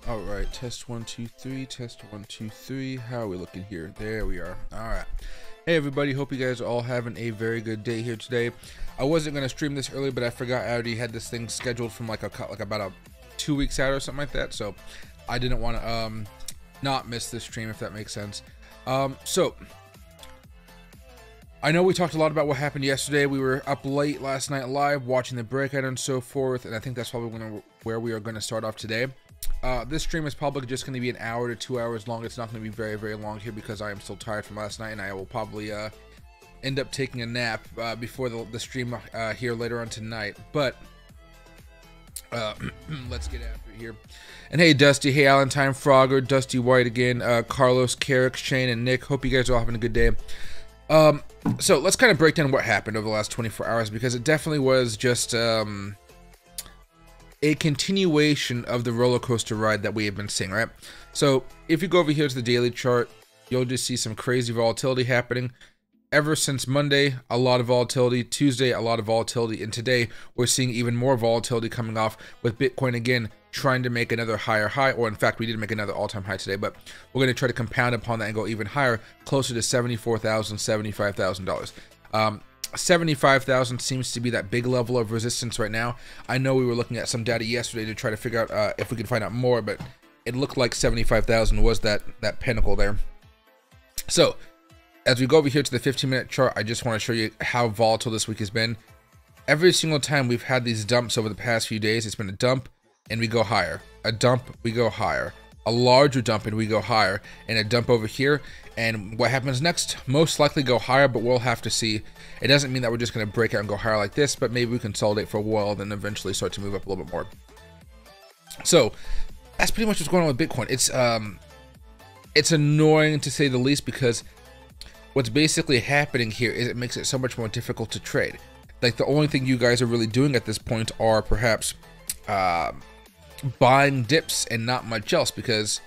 All right, test 1 2 3, test 1 2 3. How are we looking here? There we are. All right. Hey everybody, hope you guys are all having a very good day here today. I wasn't gonna stream this early, but I forgot I already had this thing scheduled from like about 2 weeks out or something like that. So I didn't want to not miss this stream, if that makes sense. So I know we talked a lot about what happened yesterday. We were up late last night live watching the breakout and so forth, and I think that's probably where we are going to start off today. This stream is probably just going to be an hour to 2 hours long. It's not going to be very, very long here because I am still tired from last night, and I will probably end up taking a nap before the stream here later on tonight. But let's get after it here. And hey Dusty, hey Alentine Frogger, Dusty White again, Carlos, Carrick, Shane, and Nick. Hope you guys are all having a good day. So let's kind of break down what happened over the last 24 hours, because it definitely was just a continuation of the roller coaster ride that we have been seeing, right? So if you go over here to the daily chart, you'll just see some crazy volatility happening. Ever since Monday, a lot of volatility. Tuesday, a lot of volatility. And today, we're seeing even more volatility coming off, with Bitcoin again trying to make another higher high. Or in fact, we did make another all-time high today, but we're going to try to compound upon that and go even higher, closer to $74,000, $75,000. 75,000 seems to be that big level of resistance right now. I know we were looking at some data yesterday to try to figure out if we could find out more, but it looked like 75,000 was that pinnacle there. So as we go over here to the 15-minute chart, I just want to show you how volatile this week has been. Every single time we've had these dumps over the past few days, it's been a dump and we go higher, a dump, we go higher, a larger dump and we go higher, and a dump over here. And what happens next? Most likely go higher, but we'll have to see. It doesn't mean that we're just going to break out and go higher like this, but maybe we consolidate for a while, then eventually start to move up a little bit more. So that's pretty much what's going on with Bitcoin. It's annoying to say the least, because what's basically happening here is it makes it so much more difficult to trade. Like, the only thing you guys are really doing at this point are perhaps buying dips and not much else, because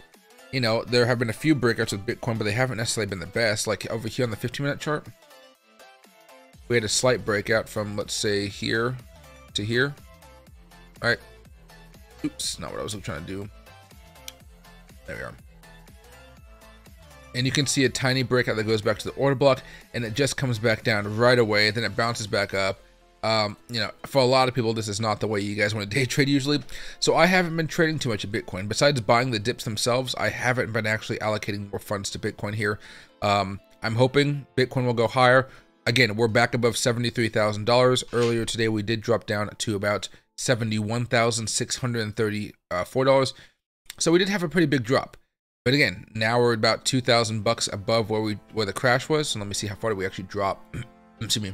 you know, there have been a few breakouts with Bitcoin, but they haven't necessarily been the best. Like over here on the 15-minute chart, we had a slight breakout from, let's say, here to here. All right. Oops, not what I was trying to do. There we are. And you can see a tiny breakout that goes back to the order block, and it just comes back down right away. Then it bounces back up. You know, for a lot of people, this is not the way you guys want to day trade usually. So I haven't been trading too much of Bitcoin. Besides buying the dips themselves, I haven't been actually allocating more funds to Bitcoin here. I'm hoping Bitcoin will go higher. Again, we're back above $73,000. Earlier today, we did drop down to about $71,634. So we did have a pretty big drop. But again, now we're about $2,000 above where the crash was. So let me see how far did we actually drop. Excuse me.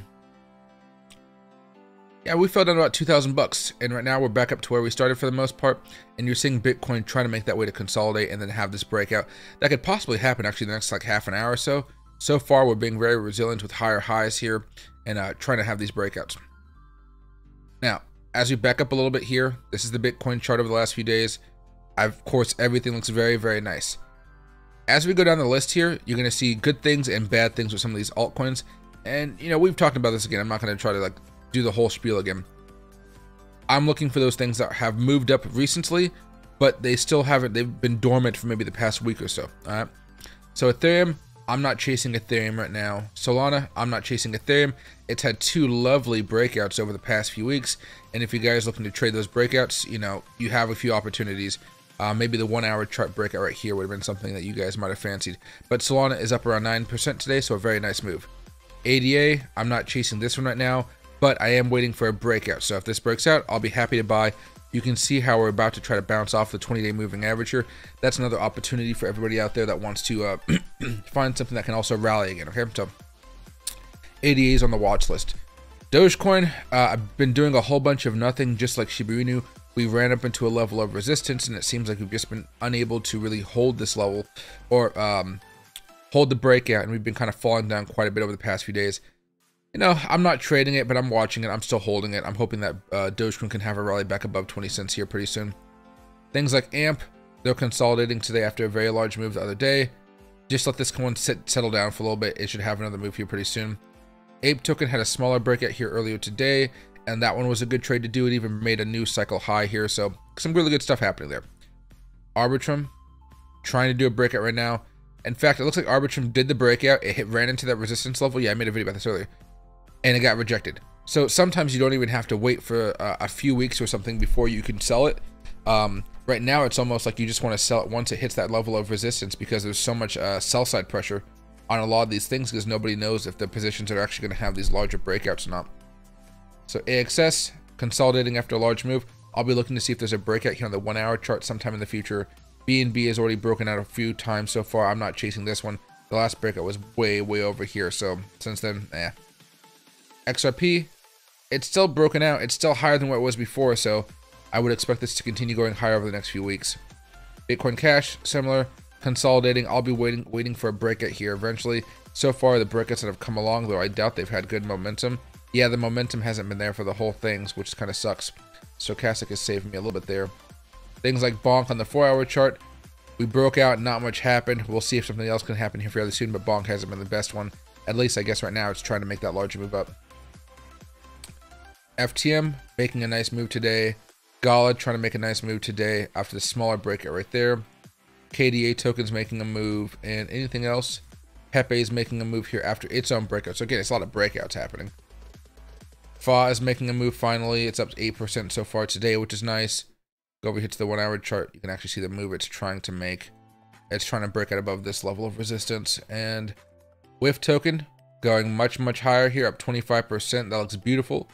Yeah, we fell down about $2,000, and right now we're back up to where we started for the most part. And you're seeing Bitcoin trying to make that way to consolidate and then have this breakout that could possibly happen actually in the next like half an hour or so. So far, we're being very resilient with higher highs here and trying to have these breakouts. Now, as we back up a little bit here, this is the Bitcoin chart over the last few days. Of course, everything looks very, very nice. As we go down the list here, you're going to see good things and bad things with some of these altcoins. And you know, we've talked about this again. I'm not going to try to like do the whole spiel again. I'm looking for those things that have moved up recently, but they still haven't. They've been dormant for maybe the past week or so. All right. So Ethereum, I'm not chasing Ethereum right now. Solana, I'm not chasing Ethereum. It's had two lovely breakouts over the past few weeks, and if you guys are looking to trade those breakouts, you know, you have a few opportunities. Maybe the 1 hour chart breakout right here would have been something that you guys might have fancied. But Solana is up around 9% today, so a very nice move. ADA, I'm not chasing this one right now, but I am waiting for a breakout. So if this breaks out, I'll be happy to buy. You can see how we're about to try to bounce off the 20-day moving average here. That's another opportunity for everybody out there that wants to find something that can also rally again. Okay, so ADA is on the watch list. Dogecoin, I've been doing a whole bunch of nothing, just like Shiba Inu. We ran up into a level of resistance, and it seems like we've just been unable to really hold this level or hold the breakout, and we've been kind of falling down quite a bit over the past few days. You know, I'm not trading it, but I'm watching it. I'm still holding it. I'm hoping that Dogecoin can have a rally back above 20 cents here pretty soon. Things like AMP, they're consolidating today after a very large move the other day. Just let this one settle down for a little bit. It should have another move here pretty soon. Ape token had a smaller breakout here earlier today, and that one was a good trade to do. It even made a new cycle high here, so some really good stuff happening there. Arbitrum trying to do a breakout right now. In fact, it looks like Arbitrum did the breakout. It ran into that resistance level. Yeah, I made a video about this earlier. And it got rejected. So sometimes you don't even have to wait for a few weeks or something before you can sell it. Right now, it's almost like you just want to sell it once it hits that level of resistance, because there's so much sell side pressure on a lot of these things, because nobody knows if the positions are actually going to have these larger breakouts or not. So AXS consolidating after a large move. I'll be looking to see if there's a breakout here on the 1 hour chart sometime in the future. BNB has already broken out a few times so far. I'm not chasing this one. The last breakout was way over here, so since then, XRP, it's still broken out. It's still higher than what it was before, so I would expect this to continue going higher over the next few weeks. Bitcoin Cash, similar, consolidating. I'll be waiting for a breakout here eventually. So far, the breakouts that have come along, though I doubt they've had good momentum. Yeah, the momentum hasn't been there for the whole thing, which kind of sucks. Stochastic is saving me a little bit there. Things like Bonk on the 4 hour chart, we broke out, not much happened. We'll see if something else can happen here fairly soon, but Bonk hasn't been the best one. At least I guess right now it's trying to make that larger move up. FTM making a nice move today. Gala trying to make a nice move today after the smaller breakout right there. KDA tokens making a move, and anything else? Pepe is making a move here after its own breakout. So again, it's a lot of breakouts happening. FA is making a move finally. It's up to 8% so far today, which is nice. Go over here to the 1 hour chart. You can actually see the move it's trying to make. It's trying to break out above this level of resistance. And WIF token going much higher here, up 25%. That looks beautiful.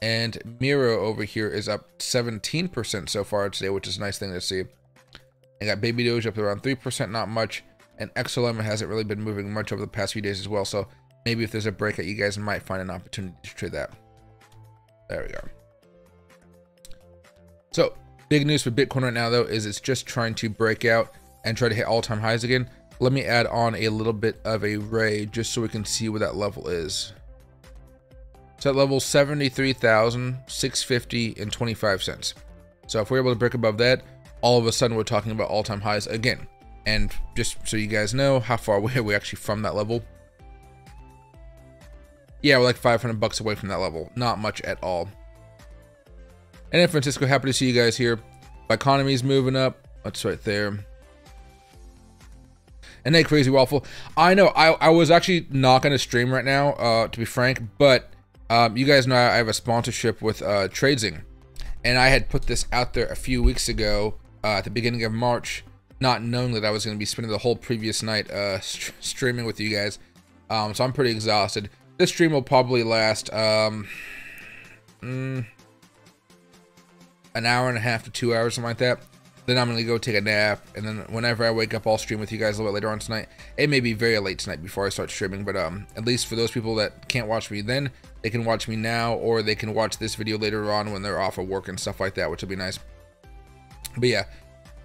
And Miro over here is up 17% so far today, which is a nice thing to see. And got Baby Doge up around 3%, not much. And XLM hasn't really been moving much over the past few days as well. So maybe if there's a breakout, you guys might find an opportunity to trade that. There we go. So big news for Bitcoin right now, though, is it's just trying to break out and try to hit all-time highs again. Let me add on a little bit of a ray just so we can see where that level is. So at level 73,650.25. So if we're able to break above that, all of a sudden we're talking about all-time highs again. And just so you guys know how far away are we actually from that level. Yeah, we're like 500 bucks away from that level. Not much at all. And in Francisco, happy to see you guys here. Economy's moving up. That's right there. And hey, Crazy Waffle. I know I was actually not going to stream right now, to be frank, but you guys know I have a sponsorship with Tradesing, and I had put this out there a few weeks ago at the beginning of March, not knowing that I was going to be spending the whole previous night streaming with you guys. So I'm pretty exhausted. This stream will probably last an hour and a half to 2 hours, something like that. Then I'm going to go take a nap, and then whenever I wake up, I'll stream with you guys a little bit later on tonight. It may be very late tonight before I start streaming, but at least for those people that can't watch me then, they can watch me now, or they can watch this video later on when they're off of work and stuff like that, which will be nice. But yeah,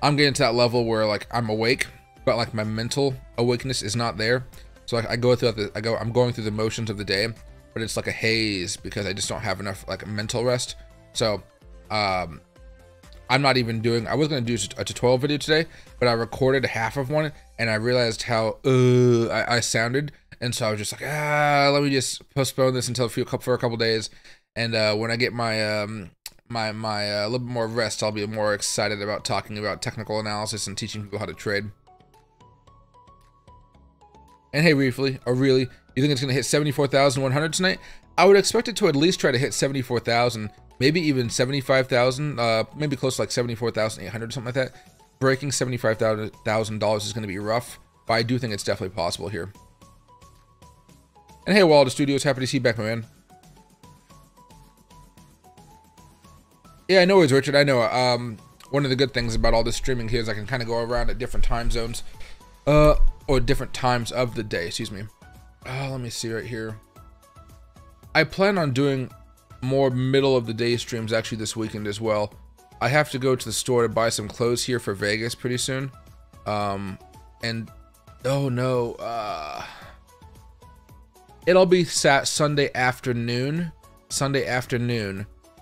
I'm getting to that level where like I'm awake, but like my mental awakeness is not there. So like I'm going through the motions of the day, but it's like a haze because I just don't have enough like mental rest. So I'm not even doing, I was going to do a tutorial video today, but I recorded half of one and I realized how I sounded. And so I was just like, let me just postpone this until for a couple days. And when I get my my little bit more rest, I'll be more excited about talking about technical analysis and teaching people how to trade. And hey, briefly, you think it's going to hit 74,100 tonight? I would expect it to at least try to hit 74,000. Maybe even 75,000, maybe close to like 74,800, something like that. Breaking $75,000 is going to be rough, but I do think it's definitely possible here. And hey, Waldo Studios, happy to see you back, my man. Yeah, no worries, Richard. I know. One of the good things about all this streaming here is I can kind of go around at different time zones, or different times of the day. Excuse me. Let me see right here. I plan on doing more middle of the day streams actually this weekend as well. I have to go to the store to buy some clothes here for Vegas pretty soon. And oh no, it'll be Sunday afternoon.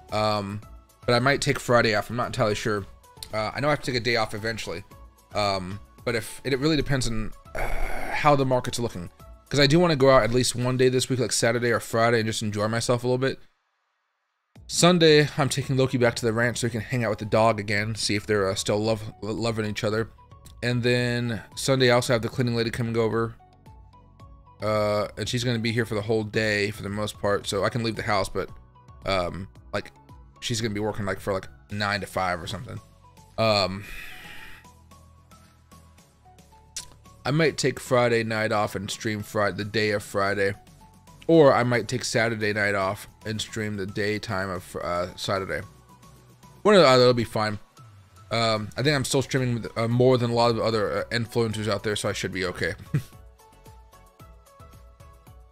But I might take Friday off. I'm not entirely sure. I know I have to take a day off eventually. But if it really depends on how the market's looking, because I do want to go out at least one day this week, like Saturday or Friday, and just enjoy myself a little bit. Sunday, I'm taking Loki back to the ranch so he can hang out with the dog again, see if they're still loving each other. And then Sunday, I also have the cleaning lady coming over. And she's going to be here for the whole day for the most part, so I can leave the house, but like she's going to be working like for like 9 to 5 or something. I might take Friday night off and stream the day of Friday, or I might take Saturday night off and stream the daytime of Saturday. One of the other will be fine. I think I'm still streaming more than a lot of other influencers out there, so I should be okay.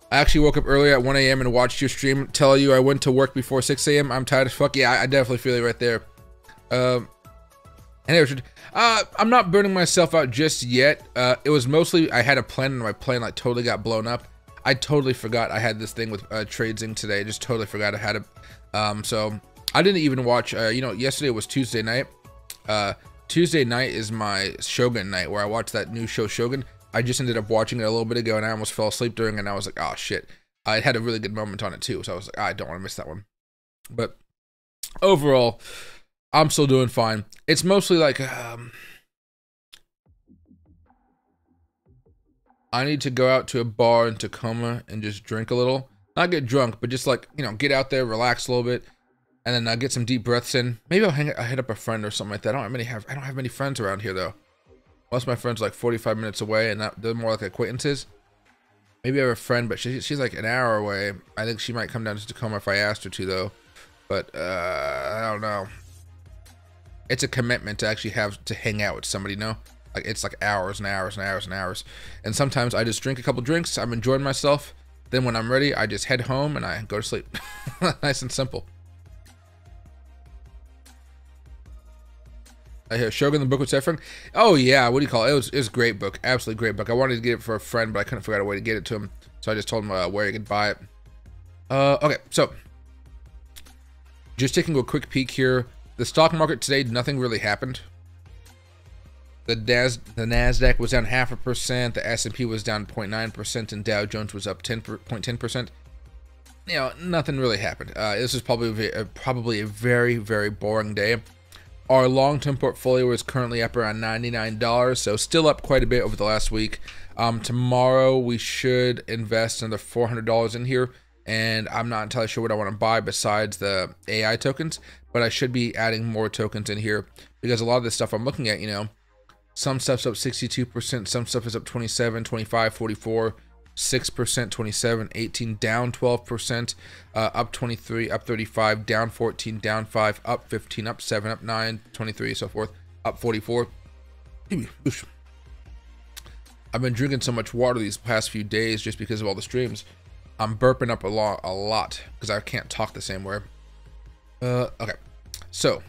I actually woke up early at 1 a.m. and watched your stream. Tell you I went to work before 6 a.m. I'm tired as fuck. Yeah, I definitely feel it right there. Anyway, I'm not burning myself out just yet. It was mostly I had a plan and my plan like totally got blown up. I totally forgot I had this thing with TradeZing today. Just totally forgot I had it. So I didn't even watch. You know, yesterday was Tuesday night. Tuesday night is my Shogun night where I watched that new show Shogun. I just ended up watching it a little bit ago and I almost fell asleep during it, and I was like, oh shit. I had a really good moment on it too, so I was like, I don't want to miss that one. But overall, I'm still doing fine. It's mostly like I need to go out to a bar in Tacoma and just drink a little. Not get drunk, but just like, you know, get out there, relax a little bit, and then get some deep breaths in. Maybe I'll hit up a friend or something like that. I don't have many friends around here though. Most of my friends are like 45 minutes away, and they're more like acquaintances. Maybe I have a friend, but she's like an hour away. I think she might come down to Tacoma if I asked her to, though. But I don't know. It's a commitment to actually have to hang out with somebody, you know? Like it's like hours and hours and hours and hours. And sometimes I just drink a couple drinks. I'm enjoying myself. Then when I'm ready, I just head home and I go to sleep. Nice and simple. I hear Shogun the book with Sefron. Oh yeah, what do you call it? It was a great book, absolutely great book. I wanted to get it for a friend, but I couldn't figure out a way to get it to him, so I just told him where he could buy it. Okay, so just taking a quick peek here. The stock market today, nothing really happened. The Nasdaq was down 0.5%. The S&P was down 0.9%, and Dow Jones was up 0.10%. You know, nothing really happened. This is probably a very, very boring day. Our long-term portfolio is currently up around $99, so still up quite a bit over the last week. Tomorrow we should invest another $400 in here, and I'm not entirely sure what I want to buy besides the AI tokens, but I should be adding more tokens in here because a lot of this stuff I'm looking at, you know, some stuff's up 62%, some stuff is up 27, 25, 44, 6%, 27, 18, down 12%, up 23, up 35, down 14, down 5, up 15, up 7, up 9, 23, so forth, up 44. I've been drinking so much water these past few days just because of all the streams. I'm burping up a lot because I can't talk the same way. Okay, so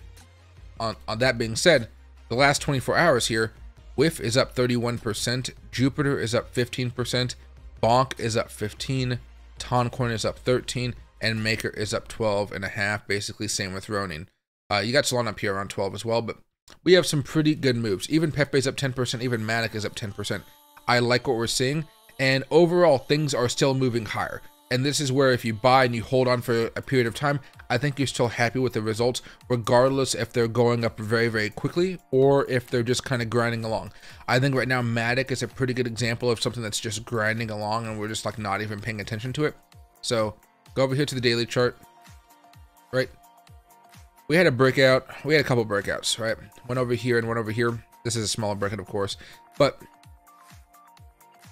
on that being said, the last 24 hours here, WIF is up 31%, Jupiter is up 15%, Bonk is up 15, Toncoin is up 13, and Maker is up 12.5. Basically, same with Ronin. You got Solana up here around 12 as well, but we have some pretty good moves. Even Pepe is up 10%, even Matic is up 10%. I like what we're seeing, and overall, things are still moving higher. And this is where if you buy and you hold on for a period of time, I think you're still happy with the results, regardless if they're going up very, very quickly or if they're just kind of grinding along. I think right now Matic is a pretty good example of something that's just grinding along and we're just like not even paying attention to it. So go over here to the daily chart, right? We had a breakout. We had a couple breakouts, right? One over here and one over here. This is a smaller breakout, of course, but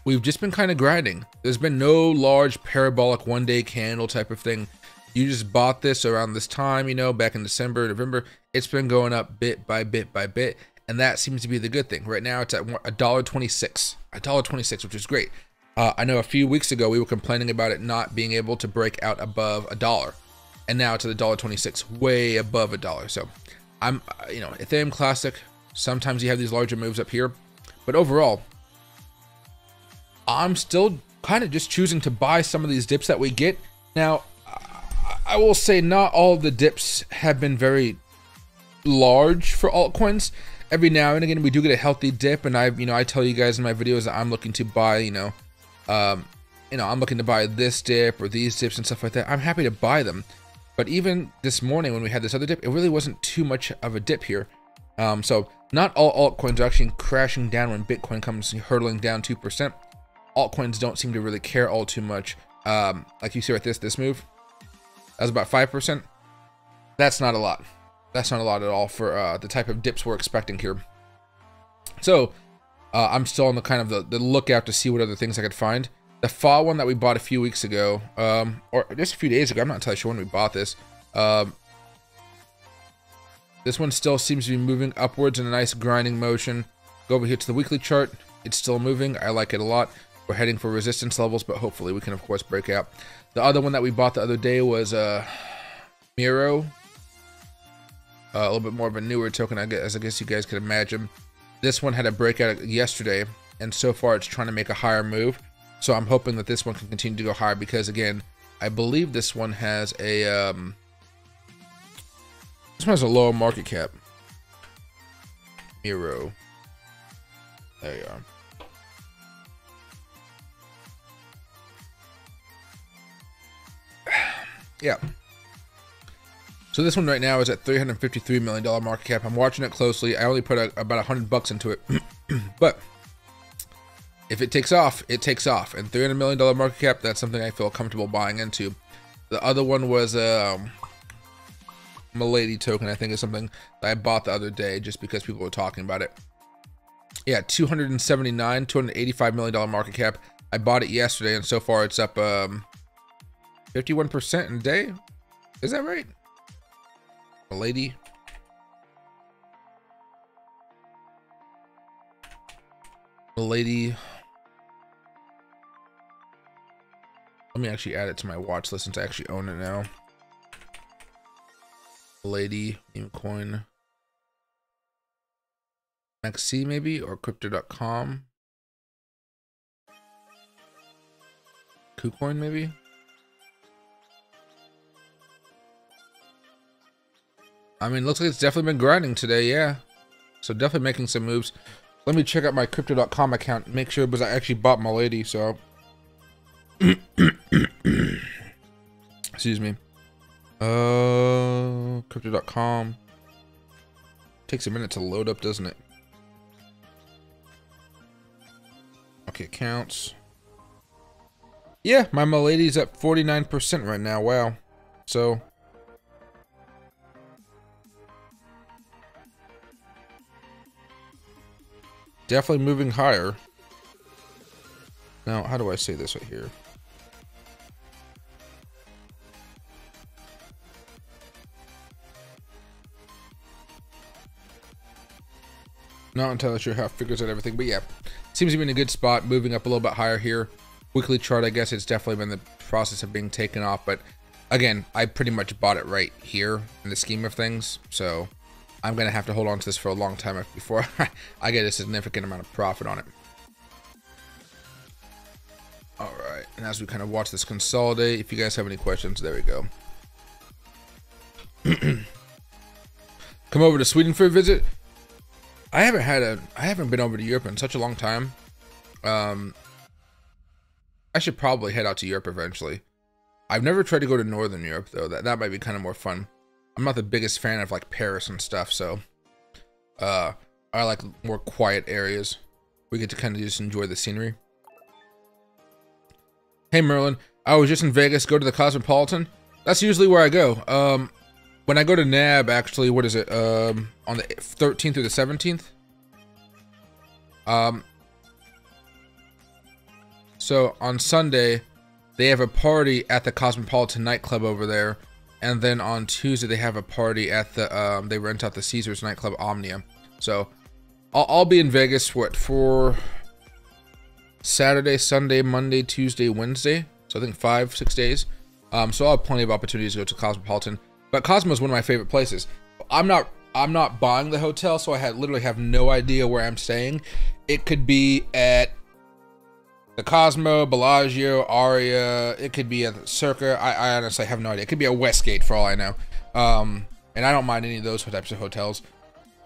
we've just been kind of grinding. There's been no large parabolic one-day candle type of thing. You just bought this around this time, you know, back in December, November. It's been going up bit by bit by bit, and that seems to be the good thing. Right now, it's at $1.26, $1.26, which is great. I know a few weeks ago we were complaining about it not being able to break out above $1, and now it's at $1.26, way above $1. So I'm, you know, Ethereum Classic. Sometimes you have these larger moves up here, but overall, I'm still kind of just choosing to buy some of these dips that we get. Now, I will say not all the dips have been very large for altcoins. Every now and again, we do get a healthy dip, and I tell you guys in my videos that I'm looking to buy, I'm looking to buy this dip or these dips and stuff like that. I'm happy to buy them. But even this morning when we had this other dip, it really wasn't too much of a dip here. So not all altcoins are actually crashing down when Bitcoin comes hurtling down 2%. Altcoins don't seem to really care all too much. Like you see right this move, that was about 5%. That's not a lot. That's not a lot at all for the type of dips we're expecting here. So I'm still on the kind of the lookout to see what other things I could find. The fall one that we bought a few weeks ago, or just a few days ago, I'm not entirely sure when we bought this. This one still seems to be moving upwards in a nice grinding motion. Go over here to the weekly chart. It's still moving. I like it a lot. We're heading for resistance levels, but hopefully we can, of course, break out. The other one that we bought the other day was Miro. A little bit more of a newer token, I guess you guys could imagine. This one had a breakout yesterday, and so far it's trying to make a higher move. So I'm hoping that this one can continue to go higher because, again, I believe this one has a lower market cap. Miro. There you are. Yeah. So this one right now is at $353 million market cap. I'm watching it closely. I only put about $100 into it, but if it takes off, it takes off. And $300 million market cap, that's something I feel comfortable buying into. The other one was Milady token, I think, is something that I bought the other day just because people were talking about it. Yeah, $285 million market cap. I bought it yesterday, and so far it's up 51% in a day. Is that right? Milady. Milady. Let me actually add it to my watch list since I actually own it now. Milady, meme coin. Maxi maybe, or crypto.com. KuCoin maybe. I mean, looks like it's definitely been grinding today, yeah. So definitely making some moves. Let me check out my crypto.com account, make sure, because I actually bought Milady, so. Excuse me. Crypto.com. Takes a minute to load up, doesn't it? Okay, accounts. Yeah, my Milady's at 49% right now. Wow. So. Definitely moving higher. Now, how do I say this right here? Not entirely sure how it figures out everything, but yeah. Seems to be in a good spot, moving up a little bit higher here. Weekly chart, I guess it's definitely been the process of being taken off, but again, I pretty much bought it right here in the scheme of things, so I'm going to have to hold on to this for a long time before I get a significant amount of profit on it. Alright, and as we kind of watch this consolidate, if you guys have any questions, there we go. Come over to Sweden for a visit. I haven't been over to Europe in such a long time. I should probably head out to Europe eventually. I've never tried to go to Northern Europe though. That might be kind of more fun. I'm not the biggest fan of like Paris and stuff, so I like more quiet areas. We get to kind of just enjoy the scenery. Hey Merlin, I was just in Vegas, go to the Cosmopolitan. That's usually where I go. When I go to NAB, actually, what is it? On the 13th through the 17th. So on Sunday, they have a party at the Cosmopolitan nightclub over there. And then on Tuesday, they have a party at the, they rent out the Caesars nightclub Omnia. So I'll be in Vegas, what, for Saturday, Sunday, Monday, Tuesday, Wednesday. So I think 5-6 days. So I'll have plenty of opportunities to go to Cosmopolitan. But Cosmo is one of my favorite places. I'm not buying the hotel, so I literally have no idea where I'm staying. It could be at the Cosmo, Bellagio, Aria. It could be at the Circa. I honestly have no idea. It could be at Westgate for all I know. And I don't mind any of those types of hotels.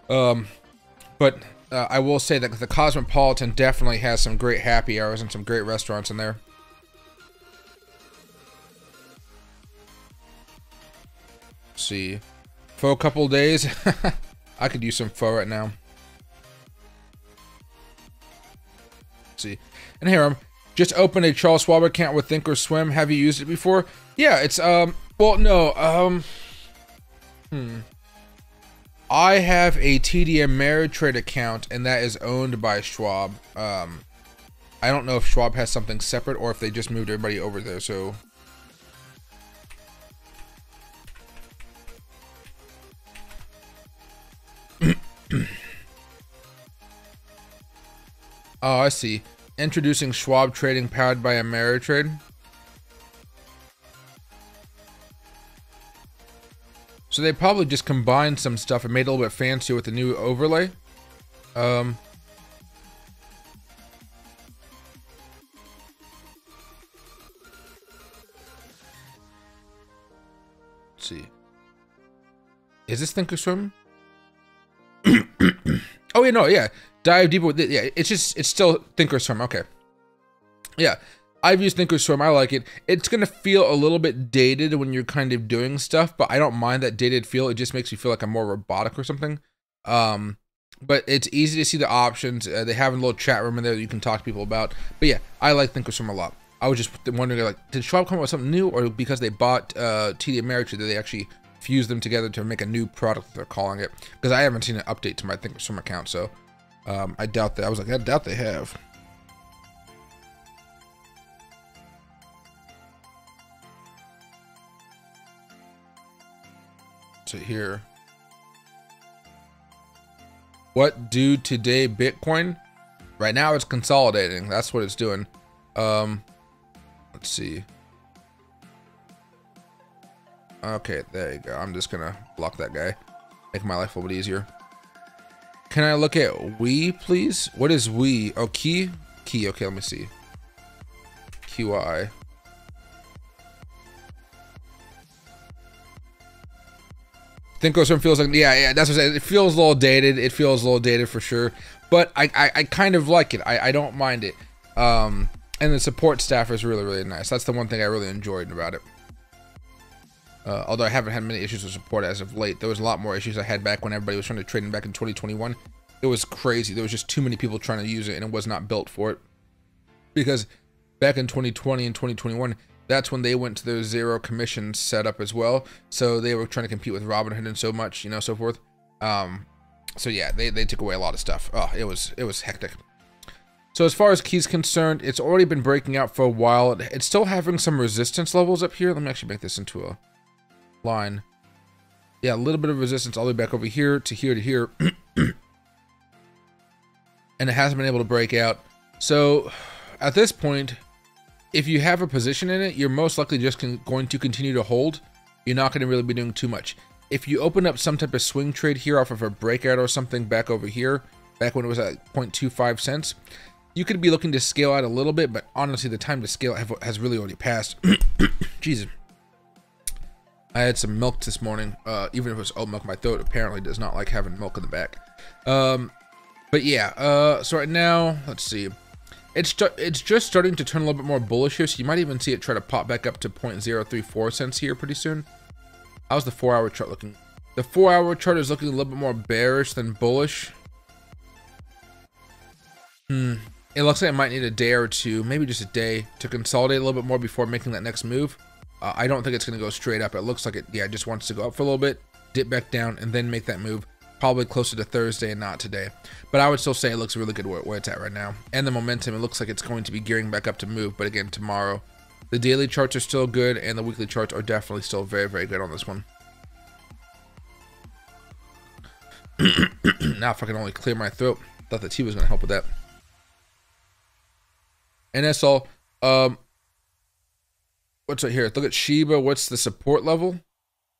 But I will say that the Cosmopolitan definitely has some great happy hours and some great restaurants in there. see. For a couple days, I could use some pho right now. Let's see. And here I'm just opened a Charles Schwab account with Thinkorswim. Have you used it before? Yeah, it's well, no, I have a TD Ameritrade account, and that is owned by Schwab. I don't know if Schwab has something separate or if they just moved everybody over there. So oh, I see. Introducing Schwab trading powered by Ameritrade. So they probably just combined some stuff and made it a little bit fancier with the new overlay. Let's see. Is this Thinkorswim? Oh, yeah, no, yeah. Dive deeper with it. Yeah, it's still Thinkorswim. Okay. Yeah. I've used Thinkorswim. I like it. It's going to feel a little bit dated when you're kind of doing stuff, but I don't mind that dated feel. It just makes me feel like I'm more robotic or something. But it's easy to see the options. They have a little chat room in there that you can talk to people about. But yeah, I like Thinkorswim a lot. I was just wondering, like, did Schwab come up with something new, or because they bought TD Ameritrade, did they actually fuse them together to make a new product, they're calling it? Because I haven't seen an update to my Thinkorswim account, so I doubt that. I was like, I doubt they have. So here, what do today Bitcoin? Right now it's consolidating. That's what it's doing. Let's see. Okay, there you go. I'm just gonna block that guy. Make my life a little bit easier. Can I look at we, please? What is we? Oh, key? Key, okay, let me see. QI. Thinkorswim feels like, yeah, that's what I'm saying. It feels a little dated. It feels a little dated for sure. But I kind of like it. I don't mind it. And the support staff is really, really nice. That's the one thing I really enjoyed about it. Although I haven't had many issues with support as of late. There was a lot more issues I had back when everybody was trying to trade in back in 2021. It was crazy. There was just too many people trying to use it, and it was not built for it. Because back in 2020 and 2021, that's when they went to their zero commission setup as well. So they were trying to compete with Robinhood and so much, you know, so forth. So yeah, they took away a lot of stuff. Oh, it was hectic. So as far as keys concerned, it's already been breaking out for a while. It's still having some resistance levels up here. Let me actually make this into a line. Yeah, a little bit of resistance all the way back over here to here to here. And it hasn't been able to break out. So at this point, if you have a position in it, you're most likely just going to continue to hold. You're not going to really be doing too much. If you open up some type of swing trade here off of a breakout or something back over here, back when it was at 0.25 cents, you could be looking to scale out a little bit, but honestly, the time to scale has really already passed. Jesus. I had some milk this morning. Even if it was oat milk, my throat apparently does not like having milk in the back. But yeah, so right now, let's see. It's just starting to turn a little bit more bullish here, so you might even see it try to pop back up to 0.034 cents here pretty soon. How's the 4-hour chart looking? The 4-hour chart is looking a little bit more bearish than bullish. It looks like it might need a day or two, maybe just a day, to consolidate a little bit more before making that next move. I don't think it's going to go straight up. It looks like it, yeah, just wants to go up for a little bit, dip back down, and then make that move. Probably closer to Thursday and not today. But I would still say it looks really good where it's at right now. And the momentum, it looks like it's going to be gearing back up to move. But again, tomorrow, the daily charts are still good, and the weekly charts are definitely still very, very good on this one. Now if I can only clear my throat. Thought the tea was going to help with that. And that's all. What's right here? Look at Shiba. What's the support level?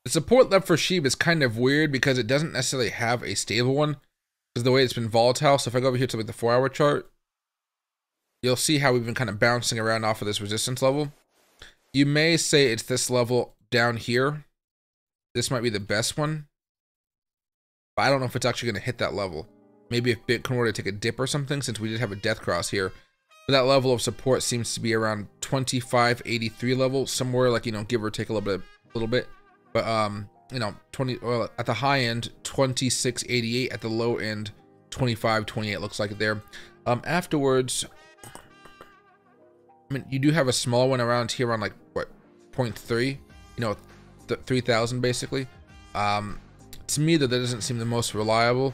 The support level for Shiba is kind of weird because it doesn't necessarily have a stable one because the way it's been volatile. So if I go over here to like the 4-hour chart, you'll see how we've been kind of bouncing around off of this resistance level. You may say it's this level down here. This might be the best one, but I don't know if it's actually going to hit that level. Maybe if Bitcoin were to take a dip or something, since we did have a death cross here. But that level of support seems to be around 2583 level, somewhere like, you know, give or take a little bit. But you know, 20, well, at the high end 26.88, at the low end 25.28 looks like it there. Afterwards, I mean, you do have a small one around here, around like what, 0.3, you know, 3,000 basically. To me, that doesn't seem the most reliable.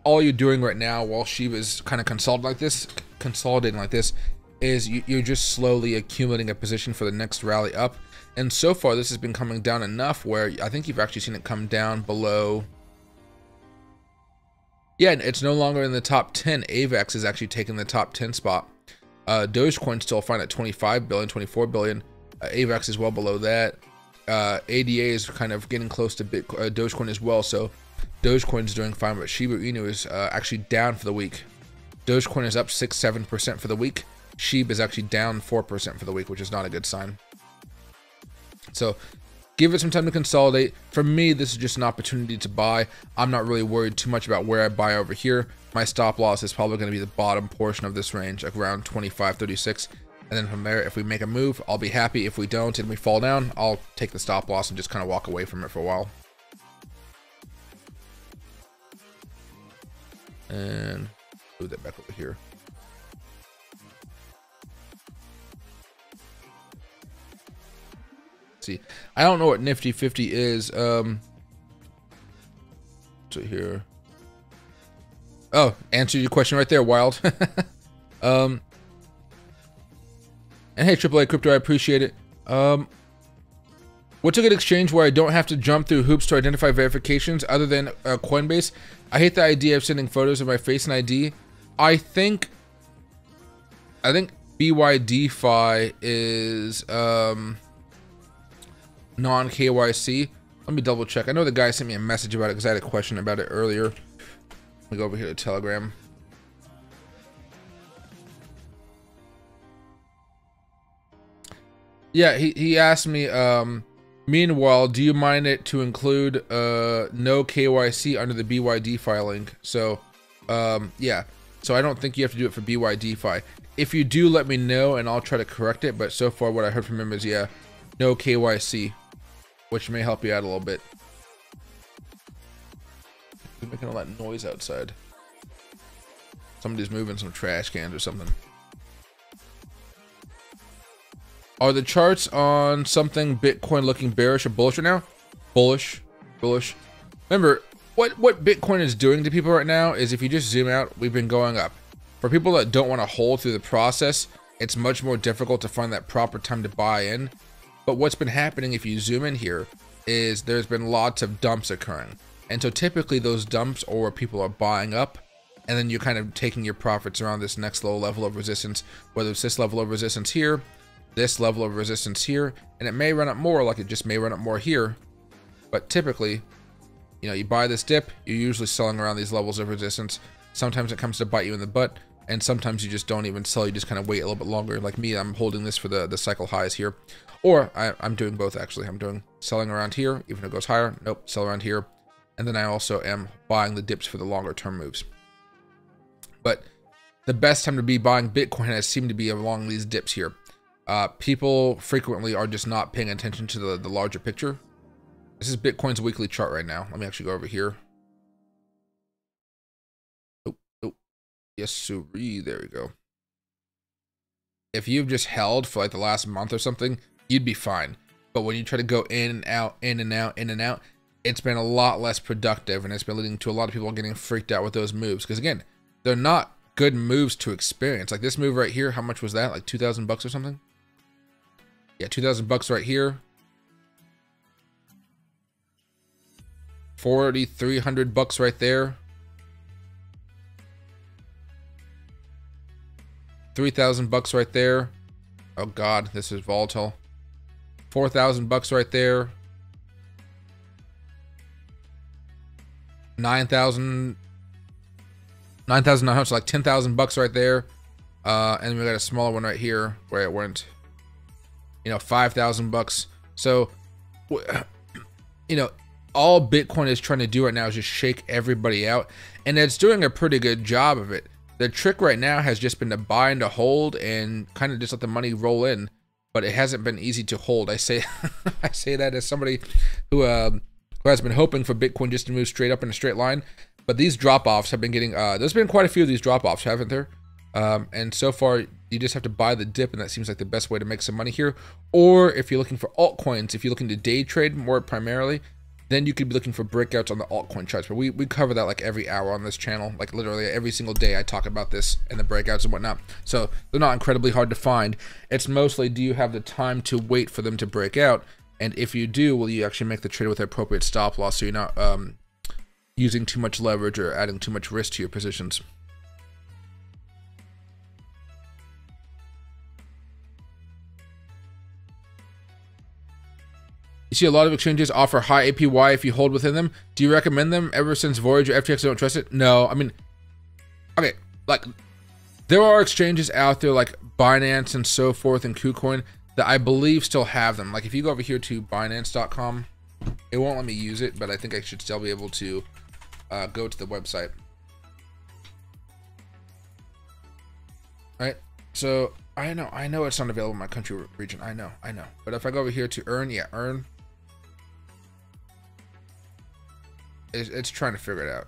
All you're doing right now while Shiba is kind of consolidating like this, is you're just slowly accumulating a position for the next rally up. And so far, this has been coming down enough where I think you've actually seen it come down below. Yeah, it's no longer in the top 10. AVAX is actually taking the top 10 spot. Dogecoin still fine at 25 billion, 24 billion. AVAX is well below that. ADA is kind of getting close to Dogecoin as well. So Dogecoin is doing fine, but Shiba Inu is actually down for the week. Dogecoin is up 6-7% for the week. Shiba is actually down 4% for the week, which is not a good sign. So give it some time to consolidate. For me, this is just an opportunity to buy. I'm not really worried too much about where I buy over here. My stop loss is probably going to be the bottom portion of this range, like around 25.36. And then from there, if we make a move, I'll be happy. If we don't and we fall down, I'll take the stop loss and just kind of walk away from it for a while. And move that back over here. See, I don't know what Nifty 50 is. So here. Oh, answered your question right there, Wild. And hey, AAA Crypto, I appreciate it. What's a good exchange where I don't have to jump through hoops to identify verifications other than Coinbase? I hate the idea of sending photos of my face and ID. I think BYDFi is non-KYC. Let me double check. I know the guy sent me a message about it because I had a question about it earlier. Let me go over here to Telegram. Yeah, he asked me, meanwhile, do you mind it to include no KYC under the BYDFi link? So, yeah. So I don't think you have to do it for BYDFi. If you do, let me know and I'll try to correct it. But so far, what I heard from him is, yeah, no KYC, which may help you out a little bit. You're making all that noise outside. Somebody's moving some trash cans or something. Are the charts on something Bitcoin looking bearish or bullish right now? Bullish. Bullish. Remember, what Bitcoin is doing to people right now is, if you just zoom out, we've been going up. For people that don't want to hold through the process, it's much more difficult to find that proper time to buy in. But what's been happening, if you zoom in here, is there's been lots of dumps occurring. And so typically those dumps are where people are buying up, and then you're kind of taking your profits around this next low level of resistance, whether it's this level of resistance here, this level of resistance here, and it may run up more, like it just may run up more here. But typically, you know, you buy this dip, you're usually selling around these levels of resistance. Sometimes it comes to bite you in the butt, and sometimes you just don't even sell, you just kind of wait a little bit longer. Like me, I'm holding this for the cycle highs here. Or I'm doing both, actually. I'm doing selling around here, even if it goes higher, nope, sell around here. And then I also am buying the dips for the longer term moves. But the best time to be buying Bitcoin has seemed to be along these dips here. People frequently are just not paying attention to the larger picture. This is Bitcoin's weekly chart right now. Let me actually go over here. Oh, yes, sirree, there we go. If you've just held for like the last month or something, you'd be fine. But when you try to go in and out, in and out, in and out, it's been a lot less productive, and it's been leading to a lot of people getting freaked out with those moves. Because again, they're not good moves to experience. Like this move right here, how much was that? Like 2,000 bucks or something? Yeah, 2,000 bucks right here. 4,300 bucks right there. 3,000 bucks right there. Oh God, this is volatile. 4,000 bucks right there. 9,900, so like 10,000 bucks right there. And we got a smaller one right here where it went, you know, 5,000 bucks. So, you know, all Bitcoin is trying to do right now is just shake everybody out, and it's doing a pretty good job of it. The trick right now has just been to buy and to hold and kind of just let the money roll in. but it hasn't been easy to hold. I say I say that as somebody who has been hoping for Bitcoin just to move straight up in a straight line. But these drop-offs have been getting, there's been quite a few of these drop-offs, haven't there? And so far, you just have to buy the dip, and that seems like the best way to make some money here. Or if you're looking for altcoins, if you're looking to day trade more primarily, then you could be looking for breakouts on the altcoin charts. But we cover that like every hour on this channel. Like literally every single day I talk about this and the breakouts and whatnot. So they're not incredibly hard to find. It's mostly, do you have the time to wait for them to break out? And if you do, will you actually make the trade with the appropriate stop loss so you're not using too much leverage or adding too much risk to your positions? You see a lot of exchanges offer high APY if you hold within them. Do you recommend them? Ever since Voyager, FTX, I don't trust it. No, I mean, okay, like there are exchanges out there like Binance and so forth and KuCoin that I believe still have them. Like if you go over here to Binance.com, it won't let me use it, but I think I should still be able to go to the website. All right, so I know it's not available in my country region. I know. But if I go over here to Earn, yeah, Earn. It's trying to figure it out.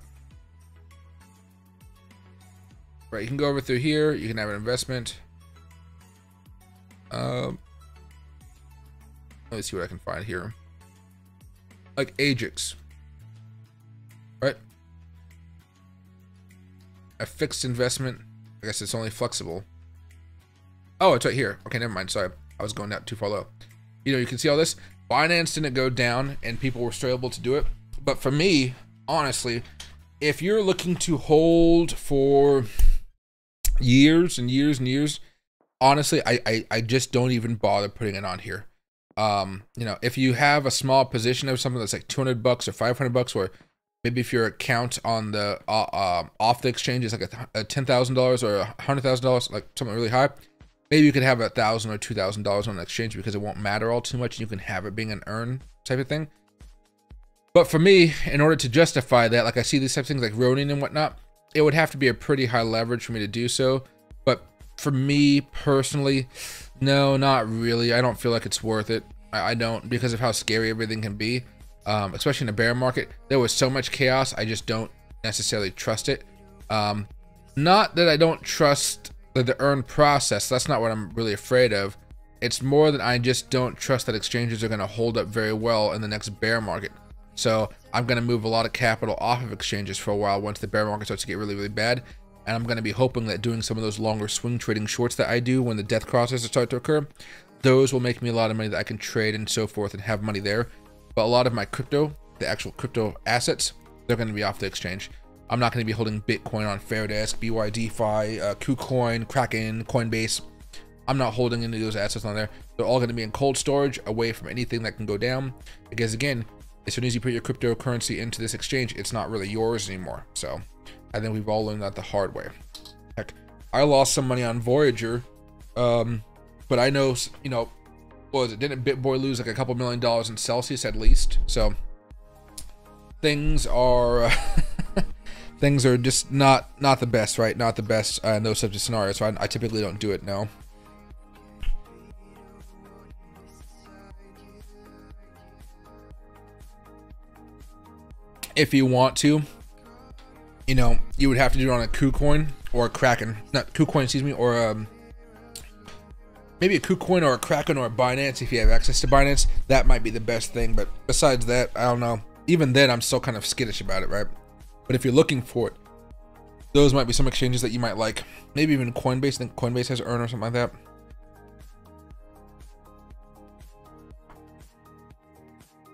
Right, you can go over through here. You can have an investment. Let me see what I can find here. Like Ajax. Right? A fixed investment. I guess it's only flexible. Oh, it's right here. Okay, never mind. Sorry. I was going down too far low. You know, you can see all this. Binance didn't go down and people were still able to do it. But for me, honestly, if you're looking to hold for years and years and years, honestly, I just don't even bother putting it on here. You know, if you have a small position of something that's like $200 or $500, or maybe if your account on the off the exchange is like a $10,000 or $100,000, like something really high, maybe you could have $1,000 or $2,000 on an exchange because it won't matter all too much, and you can have it being an earn type of thing. But for me, in order to justify that, like I see these types of things like Ronin and whatnot, it would have to be a pretty high leverage for me to do so. But for me personally, no, not really. I don't feel like it's worth it. I don't, because of how scary everything can be, especially in a bear market. There was so much chaos, I just don't necessarily trust it. Not that I don't trust the earn process. That's not what I'm really afraid of. It's more that I just don't trust that exchanges are going to hold up very well in the next bear market. So I'm going to move a lot of capital off of exchanges for a while once the bear market starts to get really, really bad. And I'm going to be hoping that doing some of those longer swing trading shorts that I do when the death crosses start to occur, those will make me a lot of money that I can trade and so forth and have money there. But a lot of my crypto, the actual crypto assets, they're going to be off the exchange. I'm not going to be holding Bitcoin on Fairdesk, BYDFi, KuCoin, Kraken, Coinbase. I'm not holding any of those assets on there. They're all going to be in cold storage away from anything that can go down. Because again, as soon as you put your cryptocurrency into this exchange, it's not really yours anymore. So I think we've all learned that the hard way. Heck, I lost some money on Voyager, but I know, you know, what was it? Didn't BitBoy lose like a couple $1 million in Celsius at least? So things are things are just not the best, right? Not the best in those types of scenarios. So I typically don't do it now. If you want to, you know, you would have to do it on a KuCoin or a Kraken, not KuCoin, excuse me, or maybe a KuCoin or a Kraken or a Binance if you have access to Binance. That might be the best thing, but besides that, I don't know. Even then, I'm still kind of skittish about it, right? But if you're looking for it, those might be some exchanges that you might like. Maybe even Coinbase. I think Coinbase has Earn or something like that.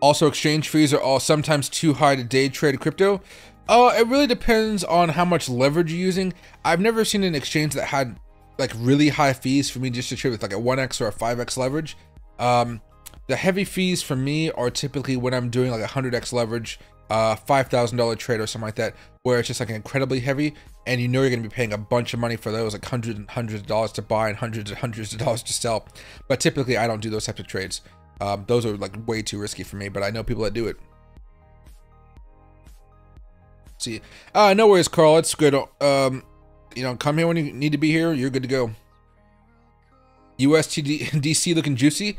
Also, exchange fees are all sometimes too high to day trade crypto. It really depends on how much leverage you're using. I've never seen an exchange that had like really high fees for me just to trade with like a 1x or a 5x leverage. The heavy fees for me are typically when I'm doing like a 100x leverage, $5,000 trade or something like that, where it's just like incredibly heavy, and you know you're going to be paying a bunch of money for those, like hundreds and hundreds of dollars to buy and hundreds and hundreds of dollars to sell. But typically I don't do those types of trades. Those are like way too risky for me, but I know people that do it. See, no worries, Carl. It's good. You know, come here when you need to be here. You're good to go. USDC looking juicy.